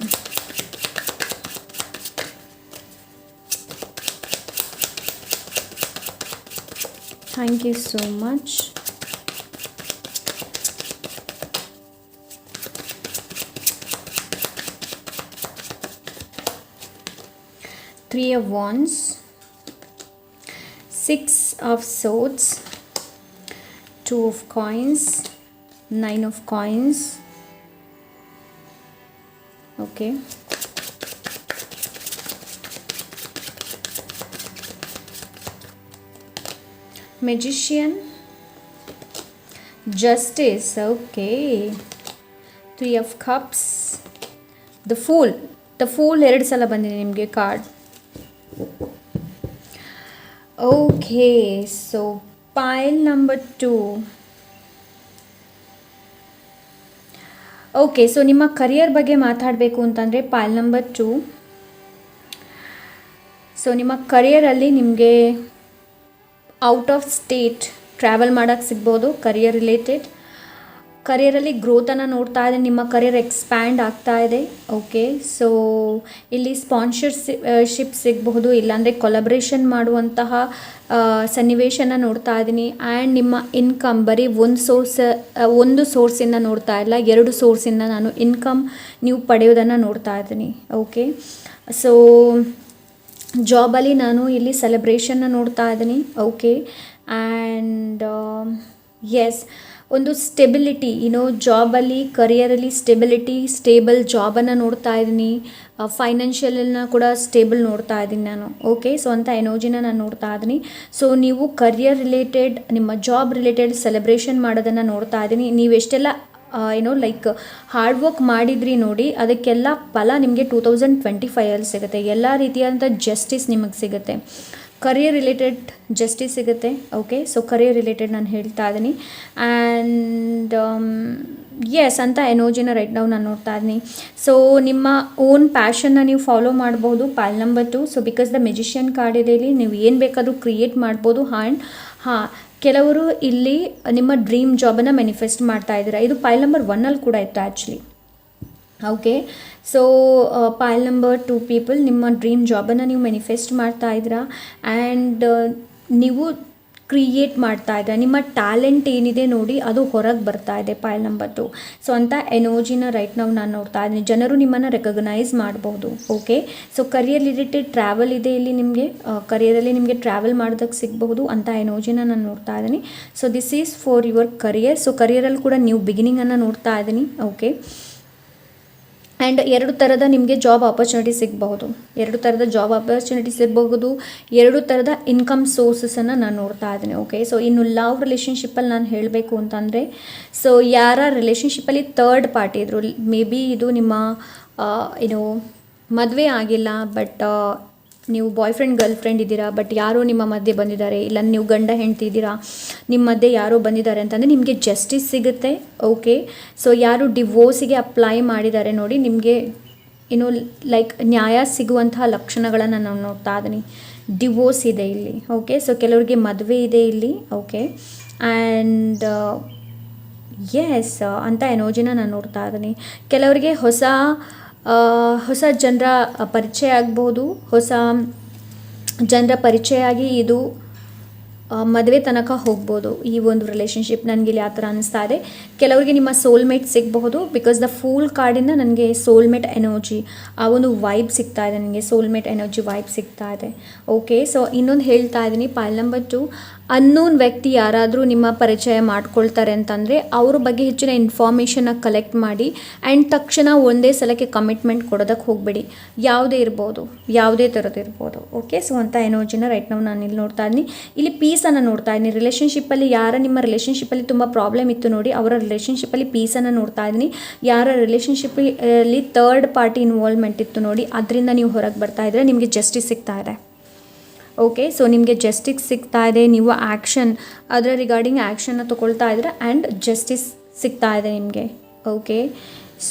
Thank you so much. Three of Wands, Six of Swords, Two of Coins, Nine of Coins. Okay. Magician, Justice. Okay. Three of Cups, The Fool. ಎರಡು ಸಲ ಬಂದಿದೆ ನಿಮಗೆ card. Okay, so pile number 2. Okay, so ನಿಮ್ಮ career ಬಗ್ಗೆ ಮಾತಾಡಬೇಕು ಅಂತಂದರೆ ಪೈಲ್ number 2. So ನಿಮ್ಮ ಕರಿಯರಲ್ಲಿ ನಿಮಗೆ ಔಟ್ ಆಫ್ ಸ್ಟೇಟ್ ಟ್ರಾವೆಲ್ ಮಾಡೋಕ್ಕೆ ಸಿಗ್ಬೋದು. ಕರಿಯರಲ್ಲಿ ಗ್ರೋತನ್ನು ನೋಡ್ತಾ ಇದೆ. ನಿಮ್ಮ ಕರಿಯರ್ ಎಕ್ಸ್ಪ್ಯಾಂಡ್ ಆಗ್ತಾ ಇದೆ. ಓಕೆ, ಸೊ ಇಲ್ಲಿ ಸ್ಪಾನ್ಸರ್ಶಿಪ್ ಸಿಗಬಹುದು, ಇಲ್ಲಾಂದರೆ ಕೊಲಬ್ರೇಷನ್ ಮಾಡುವಂತಹ ಸನ್ನಿವೇಶನ ನೋಡ್ತಾ ಇದ್ದೀನಿ. ಆ್ಯಂಡ್ ನಿಮ್ಮ ಇನ್ಕಮ್ ಬರೀ ಒಂದು ಸೋರ್ಸಿಂದ ನೋಡ್ತಾ ಇಲ್ಲ, 2 ಸೋರ್ಸಿಂದ ನಾನು ಇನ್ಕಮ್ ನೀವು ಪಡೆಯೋದನ್ನು ನೋಡ್ತಾ ಇದ್ದೀನಿ. ಓಕೆ, ಸೊ ಜಾಬಲ್ಲಿ ನಾನು ಇಲ್ಲಿ ಸೆಲೆಬ್ರೇಷನ್ನ ನೋಡ್ತಾ ಇದ್ದೀನಿ. ಓಕೆ, ಆ್ಯಂಡ್ ಎಸ್, ಒಂದು ಸ್ಟೆಬಿಲಿಟಿ ಜಾಬಲ್ಲಿ, ಕರಿಯರಲ್ಲಿ ಸ್ಟೇಬಲ್ ಜಾಬನ್ನು ನೋಡ್ತಾ ಇದ್ದೀನಿ. ಫೈನಾನ್ಷಿಯಲನ್ನ ಕೂಡ ಸ್ಟೇಬಲ್ ನೋಡ್ತಾ ಇದ್ದೀನಿ ನಾನು. ಓಕೆ, ಸೊ ಅಂಥ ಎನರ್ಜಿನ ನಾನು ನೋಡ್ತಾ ಇದ್ದೀನಿ. ಸೊ ನೀವು ಕರಿಯರ್ ರಿಲೇಟೆಡ್, ನಿಮ್ಮ ಜಾಬ್ ರಿಲೇಟೆಡ್ ಸೆಲೆಬ್ರೇಷನ್ ಮಾಡೋದನ್ನು ನೋಡ್ತಾ ಇದ್ದೀನಿ. ನೀವೆಷ್ಟೆಲ್ಲ ಲೈಕ್ ಹಾರ್ಡ್ ವರ್ಕ್ ಮಾಡಿದ್ರಿ ನೋಡಿ, ಅದಕ್ಕೆಲ್ಲ ಫಲ ನಿಮಗೆ 2025 ಸಿಗುತ್ತೆ. ಎಲ್ಲ ರೀತಿಯಾದಂಥ ಜಸ್ಟಿಸ್ ನಿಮಗೆ ಸಿಗುತ್ತೆ. ಕರಿಯರ್ ರಿಲೇಟೆಡ್ ಜಸ್ಟಿಸ್ ಸಿಗುತ್ತೆ. ಓಕೆ, ಸೊ ಕರಿಯರ್ ರಿಲೇಟೆಡ್ ನಾನು ಹೇಳ್ತಾ ಇದ್ದೀನಿ. ಆ್ಯಂಡ್ ಎಸ್, ಅಂತ ಎನರ್ಜಿನ ರೈಟ್ ನಾವು ನಾನು ನೋಡ್ತಾ ಇದ್ದೀನಿ. ಸೊ ನಿಮ್ಮ ಓನ್ ಪ್ಯಾಷನ್ನ ನೀವು ಫಾಲೋ ಮಾಡ್ಬೋದು. ಪೈಲ್ number 2. So because the magician card ಇದೆ, ಇಲ್ಲಿ ನೀವು ಏನು ಬೇಕಾದರೂ ಕ್ರಿಯೇಟ್ ಮಾಡ್ಬೋದು. ಕೆಲವರು ಇಲ್ಲಿ ನಿಮ್ಮ ಡ್ರೀಮ್ ಜಾಬನ್ನು ಮ್ಯಾನಿಫೆಸ್ಟ್ ಮಾಡ್ತಾ ಇದ್ದೀರಾ. ಇದು ಪೈಲ್ ನಂಬರ್ 1 ಕೂಡ ಇತ್ತು actually. Okay, so pile number 2 people, ನಿಮ್ಮ ಡ್ರೀಮ್ ಜಾಬನ್ನು ನೀವು ಮ್ಯಾನಿಫೆಸ್ಟ್ ಮಾಡ್ತಾ ಇದ್ದೀರಾ. ಆ್ಯಂಡ್ ನೀವು ಕ್ರಿಯೇಟ್ ಮಾಡ್ತಾ ಇದ್ದೀರಾ. ನಿಮ್ಮ ಟ್ಯಾಲೆಂಟ್ ಏನಿದೆ ನೋಡಿ, ಅದು ಹೊರಗೆ ಬರ್ತಾ ಇದೆ. Pile number 2. ಸೊ ಅಂಥ ಎನರ್ಜಿನ ರೈಟ್ ನಾವು ನಾನು ನೋಡ್ತಾ ಇದ್ದೀನಿ. ಜನರು ನಿಮ್ಮನ್ನು ರೆಕಗ್ನೈಸ್ ಮಾಡ್ಬೋದು. Okay, so career related travel ಇದೆ ಇಲ್ಲಿ ನಿಮಗೆ. ಕರಿಯರಲ್ಲಿ ನಿಮಗೆ ಟ್ರಾವೆಲ್ ಮಾಡೋದಕ್ಕೆ ಸಿಗಬಹುದು. ಅಂಥ ಎನರ್ಜಿನ ನಾನು ನೋಡ್ತಾ ಇದ್ದೀನಿ. So this is for your career. So ಕರಿಯರಲ್ಲಿ ಕೂಡ ನ್ಯೂ ಬಿಗಿನಿಂಗನ್ನು ನೋಡ್ತಾ ಇದ್ದೀನಿ. ಓಕೆ, ಆ್ಯಂಡ್ 2 ಥರದ ನಿಮಗೆ ಜಾಬ್ ಆಪರ್ಚುನಿಟಿ ಸಿಗಬಹುದು, 2 ಥರದ ಜಾಬ್ ಆಪರ್ಚುನಿಟಿ ಸಿಗಬಹುದು, 2 ಥರದ ಇನ್ಕಮ್ ಸೋರ್ಸಸನ್ನು ನಾನು ನೋಡ್ತಾ ಇದ್ದೀನಿ. ಓಕೆ, ಸೊ ಇನ್ನು ಲವ್ ರಿಲೇಷನ್ಶಿಪ್ಪಲ್ಲಿ ನಾನು ಹೇಳಬೇಕು ಅಂತಂದರೆ, ಸೊ ಯಾರ ರಿಲೇಷನ್ಶಿಪ್ಪಲ್ಲಿ ಥರ್ಡ್ ಪಾರ್ಟಿ ಇದ್ರು, ಮೇ ಬಿ ಇದು ನಿಮ್ಮ ಏನು ಮದುವೆ ಆಗಿಲ್ಲ, ಬಟ್ ನೀವು ಬಾಯ್ ಫ್ರೆಂಡ್ ಗರ್ಲ್ ಫ್ರೆಂಡ್ ಇದ್ದೀರಾ, ಬಟ್ ಯಾರೋ ನಿಮ್ಮ ಮಧ್ಯೆ ಬಂದಿದ್ದಾರೆ, ಇಲ್ಲ ನೀವು ಗಂಡ ಹೆಂಡ್ತಿ ಇದ್ದೀರಾ, ನಿಮ್ಮ ಮಧ್ಯೆ ಯಾರೋ ಬಂದಿದ್ದಾರೆ ಅಂತಂದರೆ ನಿಮಗೆ ಜಸ್ಟಿಸ್ ಸಿಗುತ್ತೆ. ಓಕೆ, ಸೊ ಯಾರು ಡಿವೋರ್ಸಿಗೆ ಅಪ್ಲೈ ಮಾಡಿದ್ದಾರೆ ನೋಡಿ, ನಿಮಗೆ ಏನು ಲೈಕ್ ನ್ಯಾಯ ಸಿಗುವಂತಹ ಲಕ್ಷಣಗಳನ್ನು ನಾನು ನೋಡ್ತಾ ಇದ್ದೀನಿ. ಡಿವೋರ್ಸ್ ಇದೆ ಇಲ್ಲಿ. ಓಕೆ, ಸೊ ಕೆಲವರಿಗೆ ಮದುವೆ ಇದೆ ಇಲ್ಲಿ. ಓಕೆ, ಆ್ಯಂಡ್ ಎಸ್ ಅಂತ ಎನರ್ಜಿನ ನಾನು ನೋಡ್ತಾ ಇದ್ದೀನಿ. ಕೆಲವರಿಗೆ ಹೊಸ ಜನರ ಪರಿಚಯ ಆಗ್ಬೋದು, ಹೊಸ ಜನರ ಪರಿಚಯ ಆಗಿ ಇದು ಮದುವೆ ತನಕ ಹೋಗ್ಬೋದು ಈ ಒಂದು ರಿಲೇಷನ್ಶಿಪ್. ನನಗೆ ಇಲ್ಲಿ ಆ ಥರ ಅನ್ನಿಸ್ತಾ ಇದೆ. ಕೆಲವರಿಗೆ ನಿಮ್ಮ ಸೋಲ್ಮೇಟ್ ಸಿಗಬಹುದು, ಬಿಕಾಸ್ ದ ಫೂಲ್ ಕಾರ್ಡಿಂದ ನನಗೆ ಸೋಲ್ಮೇಟ್ ಎನರ್ಜಿ, ಆ ಒಂದು ವೈಬ್ ಸಿಗ್ತಾ ಇದೆ ನನಗೆ, ಸೋಲ್ಮೇಟ್ ಎನರ್ಜಿ ವೈಬ್ ಸಿಗ್ತಾ ಇದೆ. ಓಕೆ, ಸೊ ಇನ್ನೊಂದು ಹೇಳ್ತಾ ಇದ್ದೀನಿ, ಪಾಲ್ ನಂಬರ್ 2, ಅನ್ನೋನ್ ವ್ಯಕ್ತಿ ಯಾರಾದರೂ ನಿಮ್ಮ ಪರಿಚಯ ಮಾಡ್ಕೊಳ್ತಾರೆ ಅಂತಂದರೆ ಅವ್ರ ಬಗ್ಗೆ ಹೆಚ್ಚಿನ ಇನ್ಫಾರ್ಮೇಷನ್ನ ಕಲೆಕ್ಟ್ ಮಾಡಿ, ಆ್ಯಂಡ್ ತಕ್ಷಣ ಒಂದೇ ಸಲಕ್ಕೆ ಕಮಿಟ್ಮೆಂಟ್ ಕೊಡೋದಕ್ಕೆ ಹೋಗಬೇಡಿ. ಯಾವುದೇ ಇರ್ಬೋದು, ಯಾವುದೇ ಥರದ್ದು ಇರ್ಬೋದು. ಓಕೆ, ಸೊ ಅಂತ ಎನರ್ಜಿನ ರೈಟ್ ನಾವು ನಾನು ಇಲ್ಲಿ ನೋಡ್ತಾ ಇದ್ದೀನಿ. ಇಲ್ಲಿ ಪೀಸನ್ನು ನೋಡ್ತಾ ಇದ್ದೀನಿ. ರಿಲೇಷನ್ಶಿಪ್ಪಲ್ಲಿ ಯಾರ ನಿಮ್ಮ ರಿಲೇಷನ್ಶಿಪ್ಪಲ್ಲಿ ತುಂಬ ಪ್ರಾಬ್ಲಮ್ ಇತ್ತು ನೋಡಿ, ಅವರ ರಿಲೇಷನ್ಶಿಪ್ಪಲ್ಲಿ ಪೀಸನ್ನು ನೋಡ್ತಾ ಇದ್ದೀನಿ. ಯಾರ ರಿಲೇಷನ್ಶಿಪ್ಪಲ್ಲಿ ಥರ್ಡ್ ಪಾರ್ಟಿ ಇನ್ವಾಲ್ವ್ಮೆಂಟ್ ಇತ್ತು ನೋಡಿ, ಅದರಿಂದ ನೀವು ಹೊರಗೆ ಬರ್ತಾ ಇದ್ದರೆ ನಿಮಗೆ ಜಸ್ಟಿಸ್ ಸಿಗ್ತಾ ಇದೆ. ಓಕೆ, ಸೊ ನಿಮಗೆ ಜಸ್ಟಿಸ್ ಸಿಗ್ತಾ ಇದೆ, ನೀವು ಆ್ಯಕ್ಷನ್ ಅದರ ರಿಗಾರ್ಡಿಂಗ್ ಆ್ಯಕ್ಷನ್ನ ತೊಗೊಳ್ತಾ ಇದ್ರೆ ಆ್ಯಂಡ್ ಜಸ್ಟಿಸ್ ಸಿಗ್ತಾ ಇದೆ ನಿಮಗೆ. ಓಕೆ,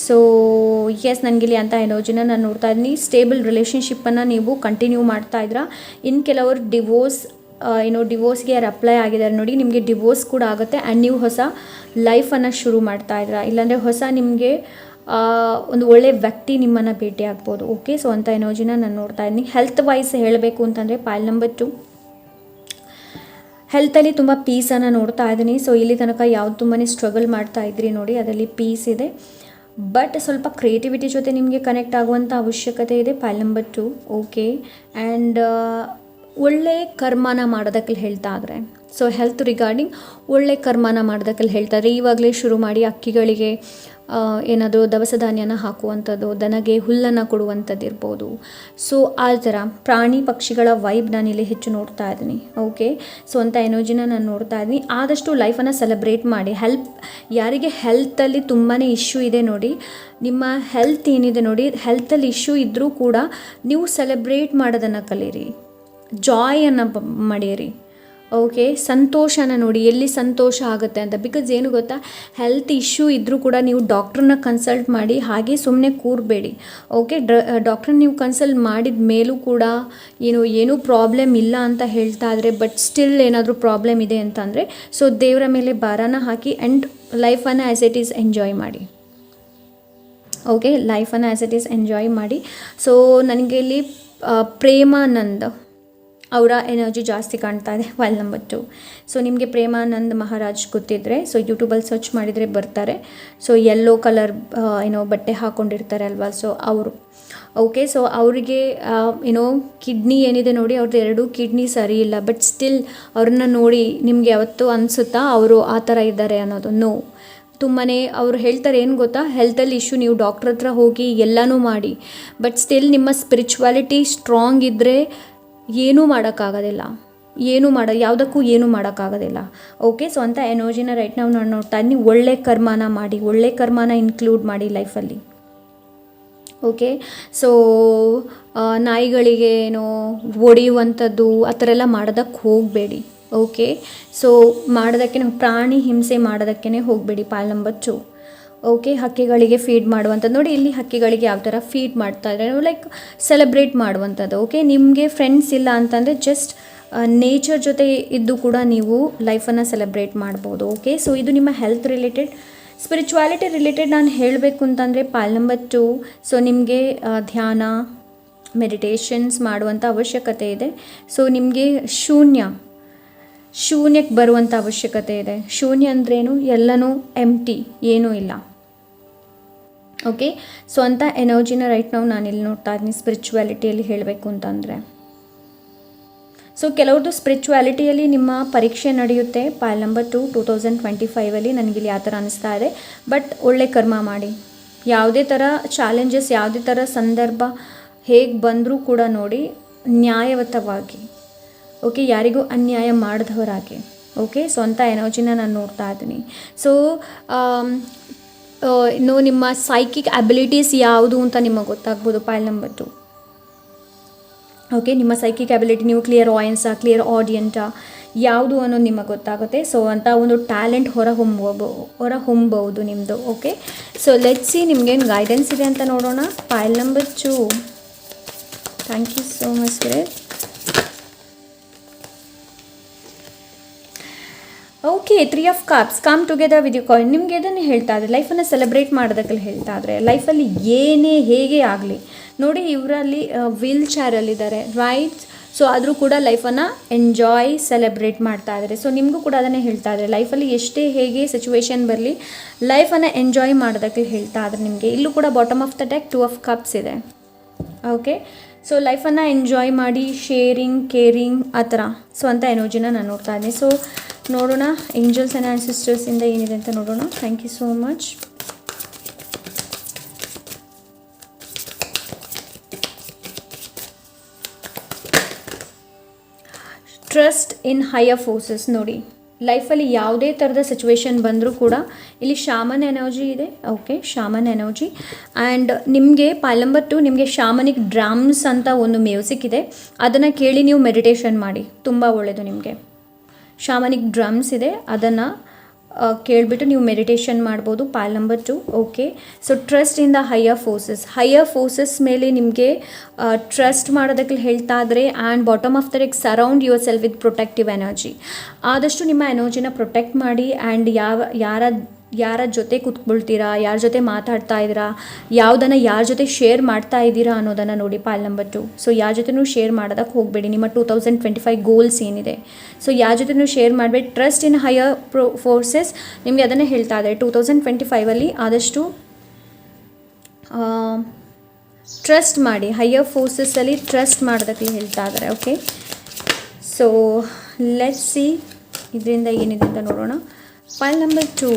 ಸೊ ಎಸ್, ನನಗಿಲ್ಲಿ ಅಂತ ಎನರ್ಜಿನ ನಾನು ನೋಡ್ತಾ ಇದ್ದೀನಿ. ಸ್ಟೇಬಲ್ ರಿಲೇಷನ್ಶಿಪ್ಪನ್ನು ನೀವು ಕಂಟಿನ್ಯೂ ಮಾಡ್ತಾ ಇದ್ದೀರಾ. ಇನ್ನು ಕೆಲವರು ಡಿವೋರ್ಸ್ಗೆ ಯಾರು ಅಪ್ಲೈ ಆಗಿದ್ದಾರೆ ನೋಡಿ, ನಿಮಗೆ ಡಿವೋರ್ಸ್ ಕೂಡ ಆಗುತ್ತೆ, ಆ್ಯಂಡ್ ನೀವು ಹೊಸ ಲೈಫನ್ನು ಶುರು ಮಾಡ್ತಾ ಇದ್ದೀರಾ, ಇಲ್ಲಾಂದರೆ ಹೊಸ ನಿಮಗೆ ಒಂದು ಒಳ್ಳೆಯ ವ್ಯಕ್ತಿ ನಿಮ್ಮನ್ನು ಭೇಟಿ ಆಗ್ಬೋದು. ಓಕೆ, ಸೊ ಅಂಥ ಎನರ್ಜಿನ ನಾನು ನೋಡ್ತಾ ಇದ್ದೀನಿ. ಹೆಲ್ತ್ ವೈಸ್ ಹೇಳಬೇಕು ಅಂತಂದರೆ ಪಾಲ್ ನಂಬರ್ 2 ಹೆಲ್ತಲ್ಲಿ ತುಂಬ ಪೀಸನ್ನು ನೋಡ್ತಾ ಇದ್ದೀನಿ. ಸೊ ಇಲ್ಲಿ ತನಕ ಯಾವ್ದು ತುಂಬಾ ಸ್ಟ್ರಗಲ್ ಮಾಡ್ತಾ ಇದ್ರಿ ನೋಡಿ, ಅದರಲ್ಲಿ ಪೀಸ್ ಇದೆ, ಬಟ್ ಸ್ವಲ್ಪ ಕ್ರಿಯೇಟಿವಿಟಿ ಜೊತೆ ನಿಮಗೆ ಕನೆಕ್ಟ್ ಆಗುವಂಥ ಅವಶ್ಯಕತೆ ಇದೆ ಪಾಲ್ ನಂಬರ್ 2. ಓಕೆ, ಆ್ಯಂಡ್ ಒಳ್ಳೆ ಕರ್ಮನ ಮಾಡೋದಕ್ಕೆ ಹೇಳ್ತಾ ಇದ್ರೆ, ಸೊ ಹೆಲ್ತ್ ರಿಗಾರ್ಡಿಂಗ್ ಒಳ್ಳೆ ಕರ್ಮನ ಮಾಡೋದಕ್ಕೆ ಹೇಳ್ತಾ ಇದ್ರೆ, ಇವಾಗಲೇ ಶುರು ಮಾಡಿ ಅಕ್ಕಿಗಳಿಗೆ ಏನಾದರೂ ದವಸ ಧಾನ್ಯನ ಹಾಕುವಂಥದ್ದು, ದನಗೆ ಹುಲ್ಲನ್ನು ಕೊಡುವಂಥದ್ದು ಇರ್ಬೋದು. ಸೊ ಆ ಥರ ಪ್ರಾಣಿ ಪಕ್ಷಿಗಳ ವೈಬ್ ನಾನಿಲ್ಲಿ ಹೆಚ್ಚು ನೋಡ್ತಾ ಇದ್ದೀನಿ. ಓಕೆ, ಸೊ ಅಂಥ ಎನರ್ಜಿನ ನಾನು ನೋಡ್ತಾ ಇದ್ದೀನಿ. ಆದಷ್ಟು ಲೈಫನ್ನು ಸೆಲೆಬ್ರೇಟ್ ಮಾಡಿ. ಯಾರಿಗೆ ಹೆಲ್ತಲ್ಲಿ ತುಂಬಾ ಇಶ್ಯೂ ಇದೆ ನೋಡಿ, ನಿಮ್ಮ ಹೆಲ್ತ್ ಏನಿದೆ ನೋಡಿ, ಹೆಲ್ತಲ್ಲಿ ಇಶ್ಯೂ ಇದ್ದರೂ ಕೂಡ ನೀವು ಸೆಲೆಬ್ರೇಟ್ ಮಾಡೋದನ್ನು ಕಲೀರಿ, ಜಾಯನ್ನು ಮಾಡಿರಿ. ಓಕೆ, ಸಂತೋಷನ ನೋಡಿ, ಎಲ್ಲಿ ಸಂತೋಷ ಆಗುತ್ತೆ ಅಂತ. ಬಿಕಾಸ್ ಏನು ಗೊತ್ತಾ, ಹೆಲ್ತ್ ಇಶ್ಯೂ ಇದ್ದರೂ ಕೂಡ ನೀವು ಡಾಕ್ಟ್ರನ್ನ ಕನ್ಸಲ್ಟ್ ಮಾಡಿ, ಹಾಗೆ ಸುಮ್ಮನೆ ಕೂರಬೇಡಿ. ಓಕೆ, ಡಾಕ್ಟ್ರನ್ನ ನೀವು ಕನ್ಸಲ್ಟ್ ಮಾಡಿದ ಮೇಲೂ ಕೂಡ ಏನೂ ಪ್ರಾಬ್ಲಮ್ ಇಲ್ಲ ಅಂತ ಹೇಳ್ತಾ ಇದ್ರೆ, ಬಟ್ ಸ್ಟಿಲ್ ಏನಾದರೂ ಪ್ರಾಬ್ಲಮ್ ಇದೆ ಅಂತಂದರೆ, ಸೊ ದೇವರ ಮೇಲೆ ಭಾರನ ಹಾಕಿ ಆ್ಯಂಡ್ ಲೈಫನ್ನು ಆ್ಯಸ್ ಇಟ್ ಈಸ್ ಎಂಜಾಯ್ ಮಾಡಿ. ಓಕೆ, ಲೈಫನ್ನು ಆ್ಯಸ್ ಇಟ್ ಈಸ್ ಎಂಜಾಯ್ ಮಾಡಿ. ಸೊ ನನಗೆ ಇಲ್ಲಿ ಪ್ರೇಮಾನಂದ್ ಅವರ ಎನರ್ಜಿ ಜಾಸ್ತಿ ಕಾಣ್ತಾ ಇದೆ ಪಾಲ್ ನಂಬರ್ 2. ಸೊ ನಿಮಗೆ ಪ್ರೇಮಾನಂದ್ ಮಹಾರಾಜ್ ಗೊತ್ತಿದ್ದರೆ, ಸೊ ಯೂಟ್ಯೂಬಲ್ಲಿ ಸರ್ಚ್ ಮಾಡಿದರೆ ಬರ್ತಾರೆ. ಸೊ ಯೆಲ್ಲೋ ಕಲರ್ ಬಟ್ಟೆ ಹಾಕ್ಕೊಂಡಿರ್ತಾರೆ ಅಲ್ವಾ, ಸೊ ಅವರು. ಓಕೆ, ಸೊ ಅವರಿಗೆ ಕಿಡ್ನಿ ಏನಿದೆ ನೋಡಿ, ಅವ್ರದ್ದು 2 ಕಿಡ್ನಿ ಸರಿ ಇಲ್ಲ, ಬಟ್ ಸ್ಟಿಲ್ ಅವ್ರನ್ನ ನೋಡಿ ನಿಮಗೆ ಯಾವತ್ತೂ ಅನಿಸುತ್ತಾ ಅವರು ಆ ಥರ ಇದ್ದಾರೆ ಅನ್ನೋದು? ನೋ. ತುಂಬಾ ಅವ್ರು ಹೇಳ್ತಾರೆ, ಏನು ಗೊತ್ತಾ, ಹೆಲ್ತಲ್ಲಿ ಇಶ್ಯೂ, ನೀವು ಡಾಕ್ಟ್ರ್ ಹತ್ರ ಹೋಗಿ ಎಲ್ಲನೂ ಮಾಡಿ, ಬಟ್ ಸ್ಟಿಲ್ ನಿಮ್ಮ ಸ್ಪಿರಿಚುವಾಲಿಟಿ ಸ್ಟ್ರಾಂಗ್ ಇದ್ದರೆ ಏನೂ ಮಾಡೋಕ್ಕಾಗೋದಿಲ್ಲ, ಯಾವುದಕ್ಕೂ ಏನೂ ಮಾಡೋಕ್ಕಾಗೋದಿಲ್ಲ. ಓಕೆ, ಸೊ ಅಂಥ ಎನರ್ಜಿನ ರೈಟ್ ನಾವು ನೋಡ್ತಾ ಇದ್ದೀನಿ. ಒಳ್ಳೆ ಕರ್ಮನ ಮಾಡಿ, ಒಳ್ಳೆ ಕರ್ಮನ ಇನ್ಕ್ಲೂಡ್ ಮಾಡಿ ಲೈಫಲ್ಲಿ. ಓಕೆ, ಸೊ ನಾಯಿಗಳಿಗೆ ಹೊಡೆಯುವಂಥದ್ದು ಆ ಥರ ಎಲ್ಲ ಮಾಡೋದಕ್ಕೆ ಹೋಗಬೇಡಿ. ಓಕೆ, ಸೊ ಮಾಡೋದಕ್ಕೆ ಪ್ರಾಣಿ ಹಿಂಸೆ ಮಾಡೋದಕ್ಕೆ ಹೋಗಬೇಡಿ ಪಾಲ್ ನಂಬರ್ 2. ಓಕೆ, ಹಕ್ಕಿಗಳಿಗೆ ಫೀಡ್ ಮಾಡುವಂಥದ್ದು ನೋಡಿ, ಇಲ್ಲಿ ಹಕ್ಕಿಗಳಿಗೆ ಯಾವ ಥರ ಫೀಡ್ ಮಾಡ್ತಾ ಇದ್ದಾರೆ, ಲೈಕ್ ಸೆಲೆಬ್ರೇಟ್ ಮಾಡುವಂಥದ್ದು. ಓಕೆ, ನಿಮಗೆ ಫ್ರೆಂಡ್ಸ್ ಇಲ್ಲ ಅಂತಂದರೆ ಜಸ್ಟ್ ನೇಚರ್ ಜೊತೆ ಇದ್ದು ಕೂಡ ನೀವು ಲೈಫನ್ನು ಸೆಲೆಬ್ರೇಟ್ ಮಾಡ್ಬೋದು. ಓಕೆ, ಸೊ ಇದು ನಿಮ್ಮ ಹೆಲ್ತ್ ರಿಲೇಟೆಡ್. ಸ್ಪಿರಿಚುವಾಲಿಟಿ ರಿಲೇಟೆಡ್ ನಾನು ಹೇಳಬೇಕು ಅಂತಂದರೆ ಪಾಲ್ ನಂಬರ್ 2, ಸೊ ನಿಮಗೆ ಧ್ಯಾನ ಮೆಡಿಟೇಷನ್ಸ್ ಮಾಡುವಂಥ ಅವಶ್ಯಕತೆ ಇದೆ. ಸೊ ನಿಮಗೆ ಶೂನ್ಯಕ್ಕೆ ಬರುವಂಥ ಅವಶ್ಯಕತೆ ಇದೆ. ಶೂನ್ಯ ಅಂದ್ರೇನು? ಎಲ್ಲನೂ ಎಂಟಿ, ಏನೂ ಇಲ್ಲ. ಓಕೆ, ಸೊ ಅಂಥ ಎನರ್ಜಿನ ರೈಟ್ ನಾವು ನಾನಿಲ್ಲಿ ನೋಡ್ತಾ ಇದ್ದೀನಿ ಸ್ಪಿರಿಚುವಾಲಿಟಿಯಲ್ಲಿ ಹೇಳಬೇಕು ಅಂತಂದರೆ. ಸೊ ಕೆಲವ್ರದ್ದು ಸ್ಪಿರಿಚುವಾಲಿಟಿಯಲ್ಲಿ ನಿಮ್ಮ ಪರೀಕ್ಷೆ ನಡೆಯುತ್ತೆ ಪಾಲ್ ನಂಬರ್ 2 2025 ನನಗಿಲ್ಲಿ ಆ ಥರ ಅನ್ನಿಸ್ತಾ ಇದೆ. ಬಟ್ ಒಳ್ಳೆ ಕರ್ಮ ಮಾಡಿ, ಯಾವುದೇ ಥರ ಚಾಲೆಂಜಸ್, ಯಾವುದೇ ಥರ ಸಂದರ್ಭ ಹೇಗೆ ಬಂದರೂ ಕೂಡ ನೋಡಿ ನ್ಯಾಯಯುತವಾಗಿ, ಓಕೆ, ಯಾರಿಗೂ ಅನ್ಯಾಯ ಮಾಡಿದವರಾಗಿ, ಓಕೆ. ಸೊ ಅಂಥ ಎನರ್ಜಿನ ನಾನು ನೋಡ್ತಾ ಇದ್ದೀನಿ. ಸೊ ಇನ್ನು ನಿಮ್ಮ ಸೈಕಿಕ್ ಅಬಿಲಿಟೀಸ್ ಯಾವುದು ಅಂತ ನಿಮಗೆ ಗೊತ್ತಾಗ್ಬೋದು ಪೈಲ್ ನಂಬರ್ 2. ಓಕೆ, ನಿಮ್ಮ ಸೈಕಿಕ್ ಅಬಿಲಿಟಿ, ನೀವು ಕ್ಲಿಯರ್ ಆಯನ್ಸಾ, ಕ್ಲಿಯರ್ ಆಡಿಯಂಟಾ, ಯಾವುದು ಅನ್ನೋದು ನಿಮಗೆ ಗೊತ್ತಾಗುತ್ತೆ. ಸೊ ಅಂಥ ಒಂದು ಟ್ಯಾಲೆಂಟ್ ಹೊರಹೊಮ್ಮಬಹುದು ನಿಮ್ಮದು. ಓಕೆ, ಸೊ ಲೆಟ್ಸ್ ಸಿ ನಿಮಗೇನು ಗೈಡೆನ್ಸ್ ಇದೆ ಅಂತ ನೋಡೋಣ. Pile number 2. Thank you so much spirit. Okay, 3 of cups, come together with you coin. ನಿಮಗೆ ಅದನ್ನು ಹೇಳ್ತಾ ಇದ್ದಾರೆ, ಲೈಫನ್ನು ಸೆಲೆಬ್ರೇಟ್ ಮಾಡೋದಕ್ಕೆ ಹೇಳ್ತಾ ಇದ್ದಾರೆ. ಲೈಫಲ್ಲಿ ಏನೇ ಹೇಗೆ ಆಗಲಿ ನೋಡಿ, ಇವರಲ್ಲಿ ವೀಲ್ ಚೇರಲ್ಲಿದ್ದಾರೆ, ರೈಟ್. ಸೊ ಆದರೂ ಕೂಡ ಲೈಫನ್ನು ಎಂಜಾಯ್ ಸೆಲೆಬ್ರೇಟ್ ಮಾಡ್ತಾ ಇದ್ದಾರೆ. ಸೊ ನಿಮಗೂ ಕೂಡ ಅದನ್ನೇ ಹೇಳ್ತಾ ಇದ್ದಾರೆ, ಲೈಫಲ್ಲಿ ಎಷ್ಟೇ ಹೇಗೆ ಸಿಚುವೇಶನ್ ಬರಲಿ ಲೈಫನ್ನು ಎಂಜಾಯ್ ಮಾಡೋದಕ್ಕೆ ಹೇಳ್ತಾ ಇದ್ದಾರೆ ನಿಮಗೆ. ಇಲ್ಲೂ ಕೂಡ bottom of the deck 2 of cups ಇದೆ. ಓಕೆ, ಸೊ ಲೈಫನ್ನು ಎಂಜಾಯ್ ಮಾಡಿ, ಶೇರಿಂಗ್, ಕೇರಿಂಗ್ ಆ ಥರ. ಸೊ ಅಂಥ ಎನರ್ಜಿನ ನಾನು ನೋಡ್ತಾ ಇದ್ದೀನಿ. ಸೊ ನೋಡೋಣ ಏಂಜಲ್ಸ್ ಆ್ಯಂಡ್ ಆನ್ಸಿಸ್ಟರ್ಸಿಂದ ಏನಿದೆ ಅಂತ ನೋಡೋಣ. Thank you so much. Trust in higher forces. ನೋಡಿ, ಲೈಫಲ್ಲಿ ಯಾವುದೇ ಥರದ ಸಿಚುವೇಶನ್ ಬಂದರೂ ಕೂಡ ಇಲ್ಲಿ ಶಾಮನ್ ಎನರ್ಜಿ ಇದೆ. Okay, shaman energy. ಆ್ಯಂಡ್ ನಿಮಗೆ ಪೈಲ್ ನಂಬರ್ 2 ನಿಮಗೆ ಶಾಮನಿಕ್ ಡ್ರಮ್ಸ್ ಅಂತ ಒಂದು ಮ್ಯೂಸಿಕ್ ಇದೆ, ಅದನ್ನು ಕೇಳಿ ನೀವು ಮೆಡಿಟೇಷನ್ ಮಾಡಿ, ತುಂಬ ಒಳ್ಳೆಯದು ನಿಮಗೆ. ಶಾಮನಿಕ್ ಡ್ರಮ್ಸ್ ಇದೆ, ಅದನ್ನು ಕೇಳಿಬಿಟ್ಟು ನೀವು ಮೆಡಿಟೇಷನ್ ಮಾಡ್ಬೋದು. ಪೈಲ್ number 2. Okay, so trust in the higher forces ಮೇಲೆ ನಿಮಗೆ ಟ್ರಸ್ಟ್ ಮಾಡೋದಕ್ಕೆ ಹೇಳ್ತಾ ಇದ್ರೆ. And bottom of the deck, surround your self with protective energy. ಆದಷ್ಟು ನಿಮ್ಮ ಎನರ್ಜಿನ ಪ್ರೊಟೆಕ್ಟ್ ಮಾಡಿ. ಆ್ಯಂಡ್ ಯಾರ ಜೊತೆ ಕೂತ್ಕೊಳ್ತೀರಾ, ಯಾರ ಜೊತೆ ಮಾತಾಡ್ತಾ ಇದ್ದೀರಾ, ಯಾವುದನ್ನು ಯಾರ ಜೊತೆ ಶೇರ್ ಮಾಡ್ತಾ ಇದ್ದೀರಾ ಅನ್ನೋದನ್ನು ನೋಡಿ. ಪೈಲ್ ನಂಬರ್ 2. ಸೊ ಯಾರ ಜೊತೆನೂ ಶೇರ್ ಮಾಡೋದಕ್ಕೆ ಹೋಗಬೇಡಿ. ನಿಮ್ಮ 2025 ಗೋಲ್ಸ್ ಏನಿದೆ, ಸೊ ಯಾರ ಜೊತೆನೂ ಶೇರ್ ಮಾಡಬೇಡಿ. ಟ್ರಸ್ಟ್ ಇನ್ ಹೈಯರ್ ಫೋರ್ಸಸ್ ನಿಮಗೆ ಅದನ್ನೇ ಹೇಳ್ತಾ ಇದ್ದಾರೆ. 2025 ಆದಷ್ಟು ಟ್ರಸ್ಟ್ ಮಾಡಿ, ಹೈಯರ್ ಫೋರ್ಸಸ್ಸಲ್ಲಿ ಟ್ರಸ್ಟ್ ಮಾಡೋದಕ್ಕೆ ಹೇಳ್ತಾ ಇದ್ದಾರೆ. ಓಕೆ, ಸೊ ಲೆಟ್ಸ್ ಸಿ ಇದರಿಂದ ಏನಿದೆ ಅಂತ ನೋಡೋಣ. ಪೈಲ್ ನಂಬರ್ 2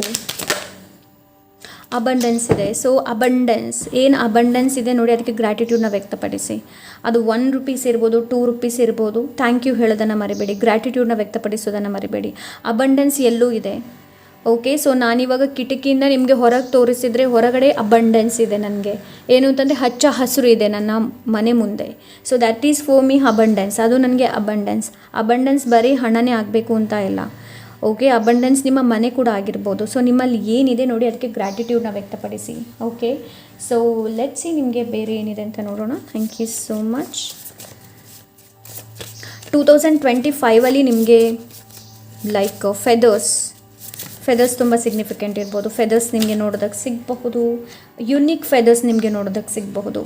ಅಬಂಡೆನ್ಸ್ ಇದೆ. ಸೊ ಏನು ಅಬಂಡೆನ್ಸ್ ಇದೆ ನೋಡಿ, ಅದಕ್ಕೆ ಗ್ರ್ಯಾಟಿಟ್ಯೂಡ್ನ ವ್ಯಕ್ತಪಡಿಸಿ. ಅದು 1 ರೂಪೀಸ್ ಇರ್ಬೋದು, 2 ರೂಪೀಸ್ ಇರ್ಬೋದು. ಥ್ಯಾಂಕ್ ಯು ಹೇಳೋದನ್ನು ಮರಿಬೇಡಿ, ಗ್ರ್ಯಾಟಿಟ್ಯೂಡ್ನ ವ್ಯಕ್ತಪಡಿಸೋದನ್ನು ಮರಿಬೇಡಿ. ಅಬಂಡೆನ್ಸ್ ಎಲ್ಲೂ ಇದೆ. ಓಕೆ, ಸೊ ನಾನಿವಾಗ ಕಿಟಕಿಯಿಂದ ನಿಮಗೆ ಹೊರಗೆ ತೋರಿಸಿದರೆ ಹೊರಗಡೆ ಅಬಂಡೆನ್ಸ್ ಇದೆ ನನಗೆ. ಏನು ಅಂತಂದರೆ ಹಚ್ಚ ಹಸಿರು ಇದೆ ನನ್ನ ಮನೆ ಮುಂದೆ. So that is for me abundance. ಅದು ನನಗೆ ಅಬಂಡೆನ್ಸ್ ಬರೀ ಹಣನೇ ಆಗಬೇಕು ಅಂತ ಇಲ್ಲ. ಓಕೆ, ಅಬಂಡೆನ್ಸ್ ನಿಮ್ಮ ಮನೆ ಕೂಡ ಆಗಿರ್ಬೋದು. ಸೊ ನಿಮ್ಮಲ್ಲಿ ಏನಿದೆ ನೋಡಿ, ಅದಕ್ಕೆ ಗ್ರ್ಯಾಟಿಟ್ಯೂಡ್ನ ವ್ಯಕ್ತಪಡಿಸಿ. ಓಕೆ, ಸೊ ಲೆಟ್ಸ್ ಸಿ ನಿಮಗೆ ಬೇರೆ ಏನಿದೆ ಅಂತ ನೋಡೋಣ. Thank you so much. 2025 ನಿಮಗೆ ಲೈಕ್ ಫೆದರ್ಸ್ ತುಂಬ ಸಿಗ್ನಿಫಿಕೆಂಟ್ ಇರ್ಬೋದು. ಫೆದರ್ಸ್ ನಿಮಗೆ ನೋಡೋದಕ್ಕೆ ಸಿಗಬಹುದು, ಯುನಿಕ್ ಫೆದರ್ಸ್ ನಿಮಗೆ ನೋಡೋದಕ್ಕೆ ಸಿಗಬಹುದು.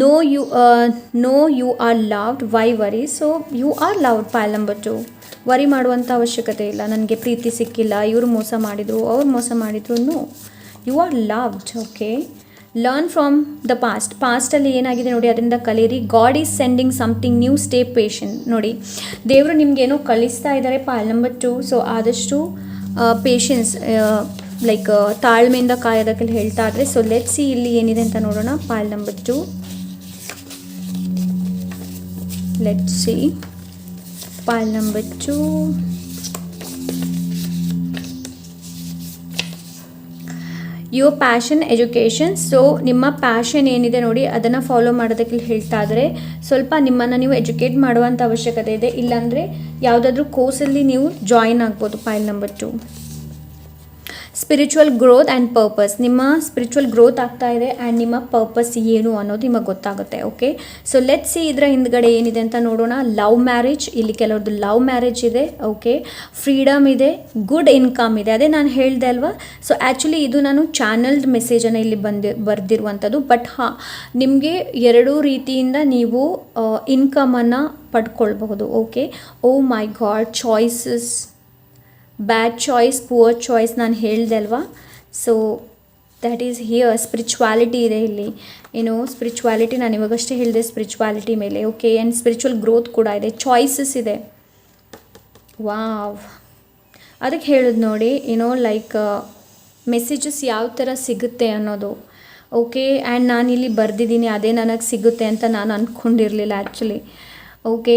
Know you are loved, why worry. So you are loved. Pile number 2. Worry ಮಾಡುವಂಥ ಅವಶ್ಯಕತೆ ಇಲ್ಲ. ನನಗೆ ಪ್ರೀತಿ ಸಿಕ್ಕಿಲ್ಲ, ಇವರು ಮೋಸ ಮಾಡಿದರು, ಅವ್ರು ಮೋಸ ಮಾಡಿದರು. No, you are loved. Okay, learn from the ಪಾಸ್ಟಲ್ಲಿ ಏನಾಗಿದೆ ನೋಡಿ, ಅದರಿಂದ ಕಲೀರಿ. God is sending something new, stay patient. ನೋಡಿ, ದೇವರು ನಿಮಗೇನೋ ಕಳಿಸ್ತಾ ಇದ್ದಾರೆ. Pile number 2. ಸೊ ಆದಷ್ಟು ಪೇಷನ್ಸ್, ಲೈಕ್ ತಾಳ್ಮೆಯಿಂದ ಕಾಯೋದಕ್ಕೆ ಹೇಳ್ತಾ ಇದ್ರೆ. ಸೊ ಲೆಟ್ಸ್ ಸಿ ಇಲ್ಲಿ ಏನಿದೆ ಅಂತ ನೋಡೋಣ. Pile number 2. Let's see pile number 2. Your passion, education. So ನಿಮ್ಮ ಪ್ಯಾಷನ್ ಏನಿದೆ ನೋಡಿ, ಅದನ್ನು ಫಾಲೋ ಮಾಡೋದಕ್ಕೆ ಹೇಳ್ತಾ ಇದ್ದಾರೆ. ಸ್ವಲ್ಪ ನಿಮ್ಮನ್ನು ನೀವು ಎಜುಕೇಟ್ ಮಾಡುವಂಥ ಅವಶ್ಯಕತೆ ಇದೆ. ಇಲ್ಲಾಂದರೆ ಯಾವುದಾದ್ರೂ ಕೋರ್ಸಲ್ಲಿ ನೀವು ಜಾಯಿನ್ ಆಗ್ಬೋದು. ಪೈಲ್ number 2. Spiritual growth and purpose. ನಿಮ್ಮ ಸ್ಪಿರಿಚುವಲ್ ಗ್ರೋತ್ ಆಗ್ತಾ ಇದೆ ಆ್ಯಂಡ್ ನಿಮ್ಮ ಪರ್ಪಸ್ ಏನು ಅನ್ನೋದು ನಿಮಗೆ ಗೊತ್ತಾಗುತ್ತೆ. ಓಕೆ, ಸೊ ಲೆಟ್ಸ್ ಸಿ ಇದರ ಹಿಂದ್ಗಡೆ ಏನಿದೆ ಅಂತ ನೋಡೋಣ. ಲವ್ ಮ್ಯಾರೇಜ್, ಇಲ್ಲಿ ಕೆಲವ್ರದ್ದು ಲವ್ ಮ್ಯಾರೇಜ್ ಇದೆ. ಓಕೆ, ಫ್ರೀಡಮ್ ಇದೆ, ಗುಡ್ ಇನ್ಕಮ್ ಇದೆ. ಅದೇ ನಾನು ಹೇಳಿದೆ ಅಲ್ವಾ. ಸೊ ಆ್ಯಕ್ಚುಲಿ ಇದು ನಾನು ಚಾನಲ್ಡ್ ಮೆಸೇಜನ್ನು ಇಲ್ಲಿ ಬರೆದಿರುವಂಥದ್ದು. ಬಟ್ ನಿಮಗೆ 2 ರೀತಿಯಿಂದ ನೀವು ಇನ್ಕಮನ್ನು ಪಡ್ಕೊಳ್ಬಹುದು. ಓಕೆ, ಓ ಮೈ ಗಾಡ್, ಚಾಯ್ಸಸ್, ಬ್ಯಾಡ್ ಚಾಯ್ಸ್, ಪುವರ್ ಚಾಯ್ಸ್ ನಾನು ಹೇಳಿದೆ ಅಲ್ವಾ. So that is here. Spirituality ಇದೆ ಇಲ್ಲಿ. ಸ್ಪಿರಿಚುವಾಲಿಟಿ ನಾನು ಇವಾಗಷ್ಟೇ ಹೇಳಿದೆ, ಸ್ಪಿರಿಚುವಾಲಿಟಿ ಮೇಲೆ. ಓಕೆ, ಆ್ಯಂಡ್ ಸ್ಪಿರಿಚುವಲ್ ಗ್ರೋತ್ ಕೂಡ ಇದೆ, ಚಾಯ್ಸಸ್ ಇದೆ. ವಾವ್, ಅದಕ್ಕೆ ಹೇಳೋದು ನೋಡಿ, ಲೈಕ್ ಮೆಸೇಜಸ್ ಯಾವ ಥರ ಸಿಗುತ್ತೆ ಅನ್ನೋದು. ಓಕೆ. ಆ್ಯಂಡ್ ನಾನಿಲ್ಲಿ ಬರೆದಿದ್ದೀನಿ ಅದೇ ನನಗೆ ಸಿಗುತ್ತೆ ಅಂತ ನಾನು ಅಂದ್ಕೊಂಡಿರಲಿಲ್ಲ ಆ್ಯಕ್ಚುಲಿ. ಓಕೆ,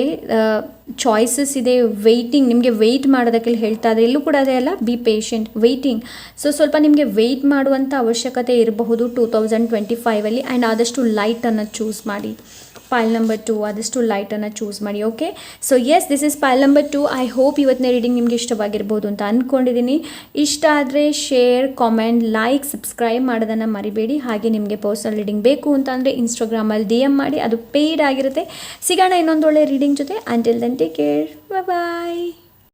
ಚಾಯ್ಸಸ್ ಇದೆ, ವೆಯ್ಟಿಂಗ್, ನಿಮಗೆ ವೆಯ್ಟ್ ಮಾಡೋದಕ್ಕೆ ಹೇಳ್ತಾ ಇದೆ. ಇಲ್ಲೂ ಕೂಡ ಅದೇ ಅಲ್ಲ, ಬಿ ಪೇಷೆಂಟ್, ವೆಯ್ಟಿಂಗ್. ಸೊ ಸ್ವಲ್ಪ ನಿಮಗೆ ವೆಯ್ಟ್ ಮಾಡುವಂಥ ಅವಶ್ಯಕತೆ ಇರಬಹುದು 2025ಅಲ್ಲಿ. ಆ್ಯಂಡ್ ಆದಷ್ಟು ಲೈಟನ್ನು ಚೂಸ್ ಮಾಡಿ. ಪೈಲ್ ನಂಬರ್ 2 ಆದಷ್ಟು ಲೈಟನ್ನು ಚೂಸ್ ಮಾಡಿ. Okay, so yes, this is pile number 2. I hope ಇವತ್ತಿನ ರೀಡಿಂಗ್ ನಿಮಗೆ ಇಷ್ಟವಾಗಿರ್ಬೋದು ಅಂತ ಅಂದ್ಕೊಂಡಿದ್ದೀನಿ. ಇಷ್ಟ ಆದರೆ ಶೇರ್, ಕಾಮೆಂಟ್, ಲೈಕ್, ಸಬ್ಸ್ಕ್ರೈಬ್ ಮಾಡೋದನ್ನು ಮರಿಬೇಡಿ. ಹಾಗೆ ನಿಮಗೆ ಪರ್ಸನಲ್ ರೀಡಿಂಗ್ ಬೇಕು ಅಂತಂದರೆ ಇನ್ಸ್ಟಾಗ್ರಾಮಲ್ಲಿ DM ಮಾಡಿ, ಅದು ಪೇಯ್ಡ್ ಆಗಿರುತ್ತೆ. ಸಿಗೋಣ ಇನ್ನೊಂದು ಒಳ್ಳೆ ರೀಡಿಂಗ್ ಜೊತೆ. ಅಂಟಿಲ್ ದೆನ್ ಟೇಕ್ ಕೇರ್, ಬಾಯ್.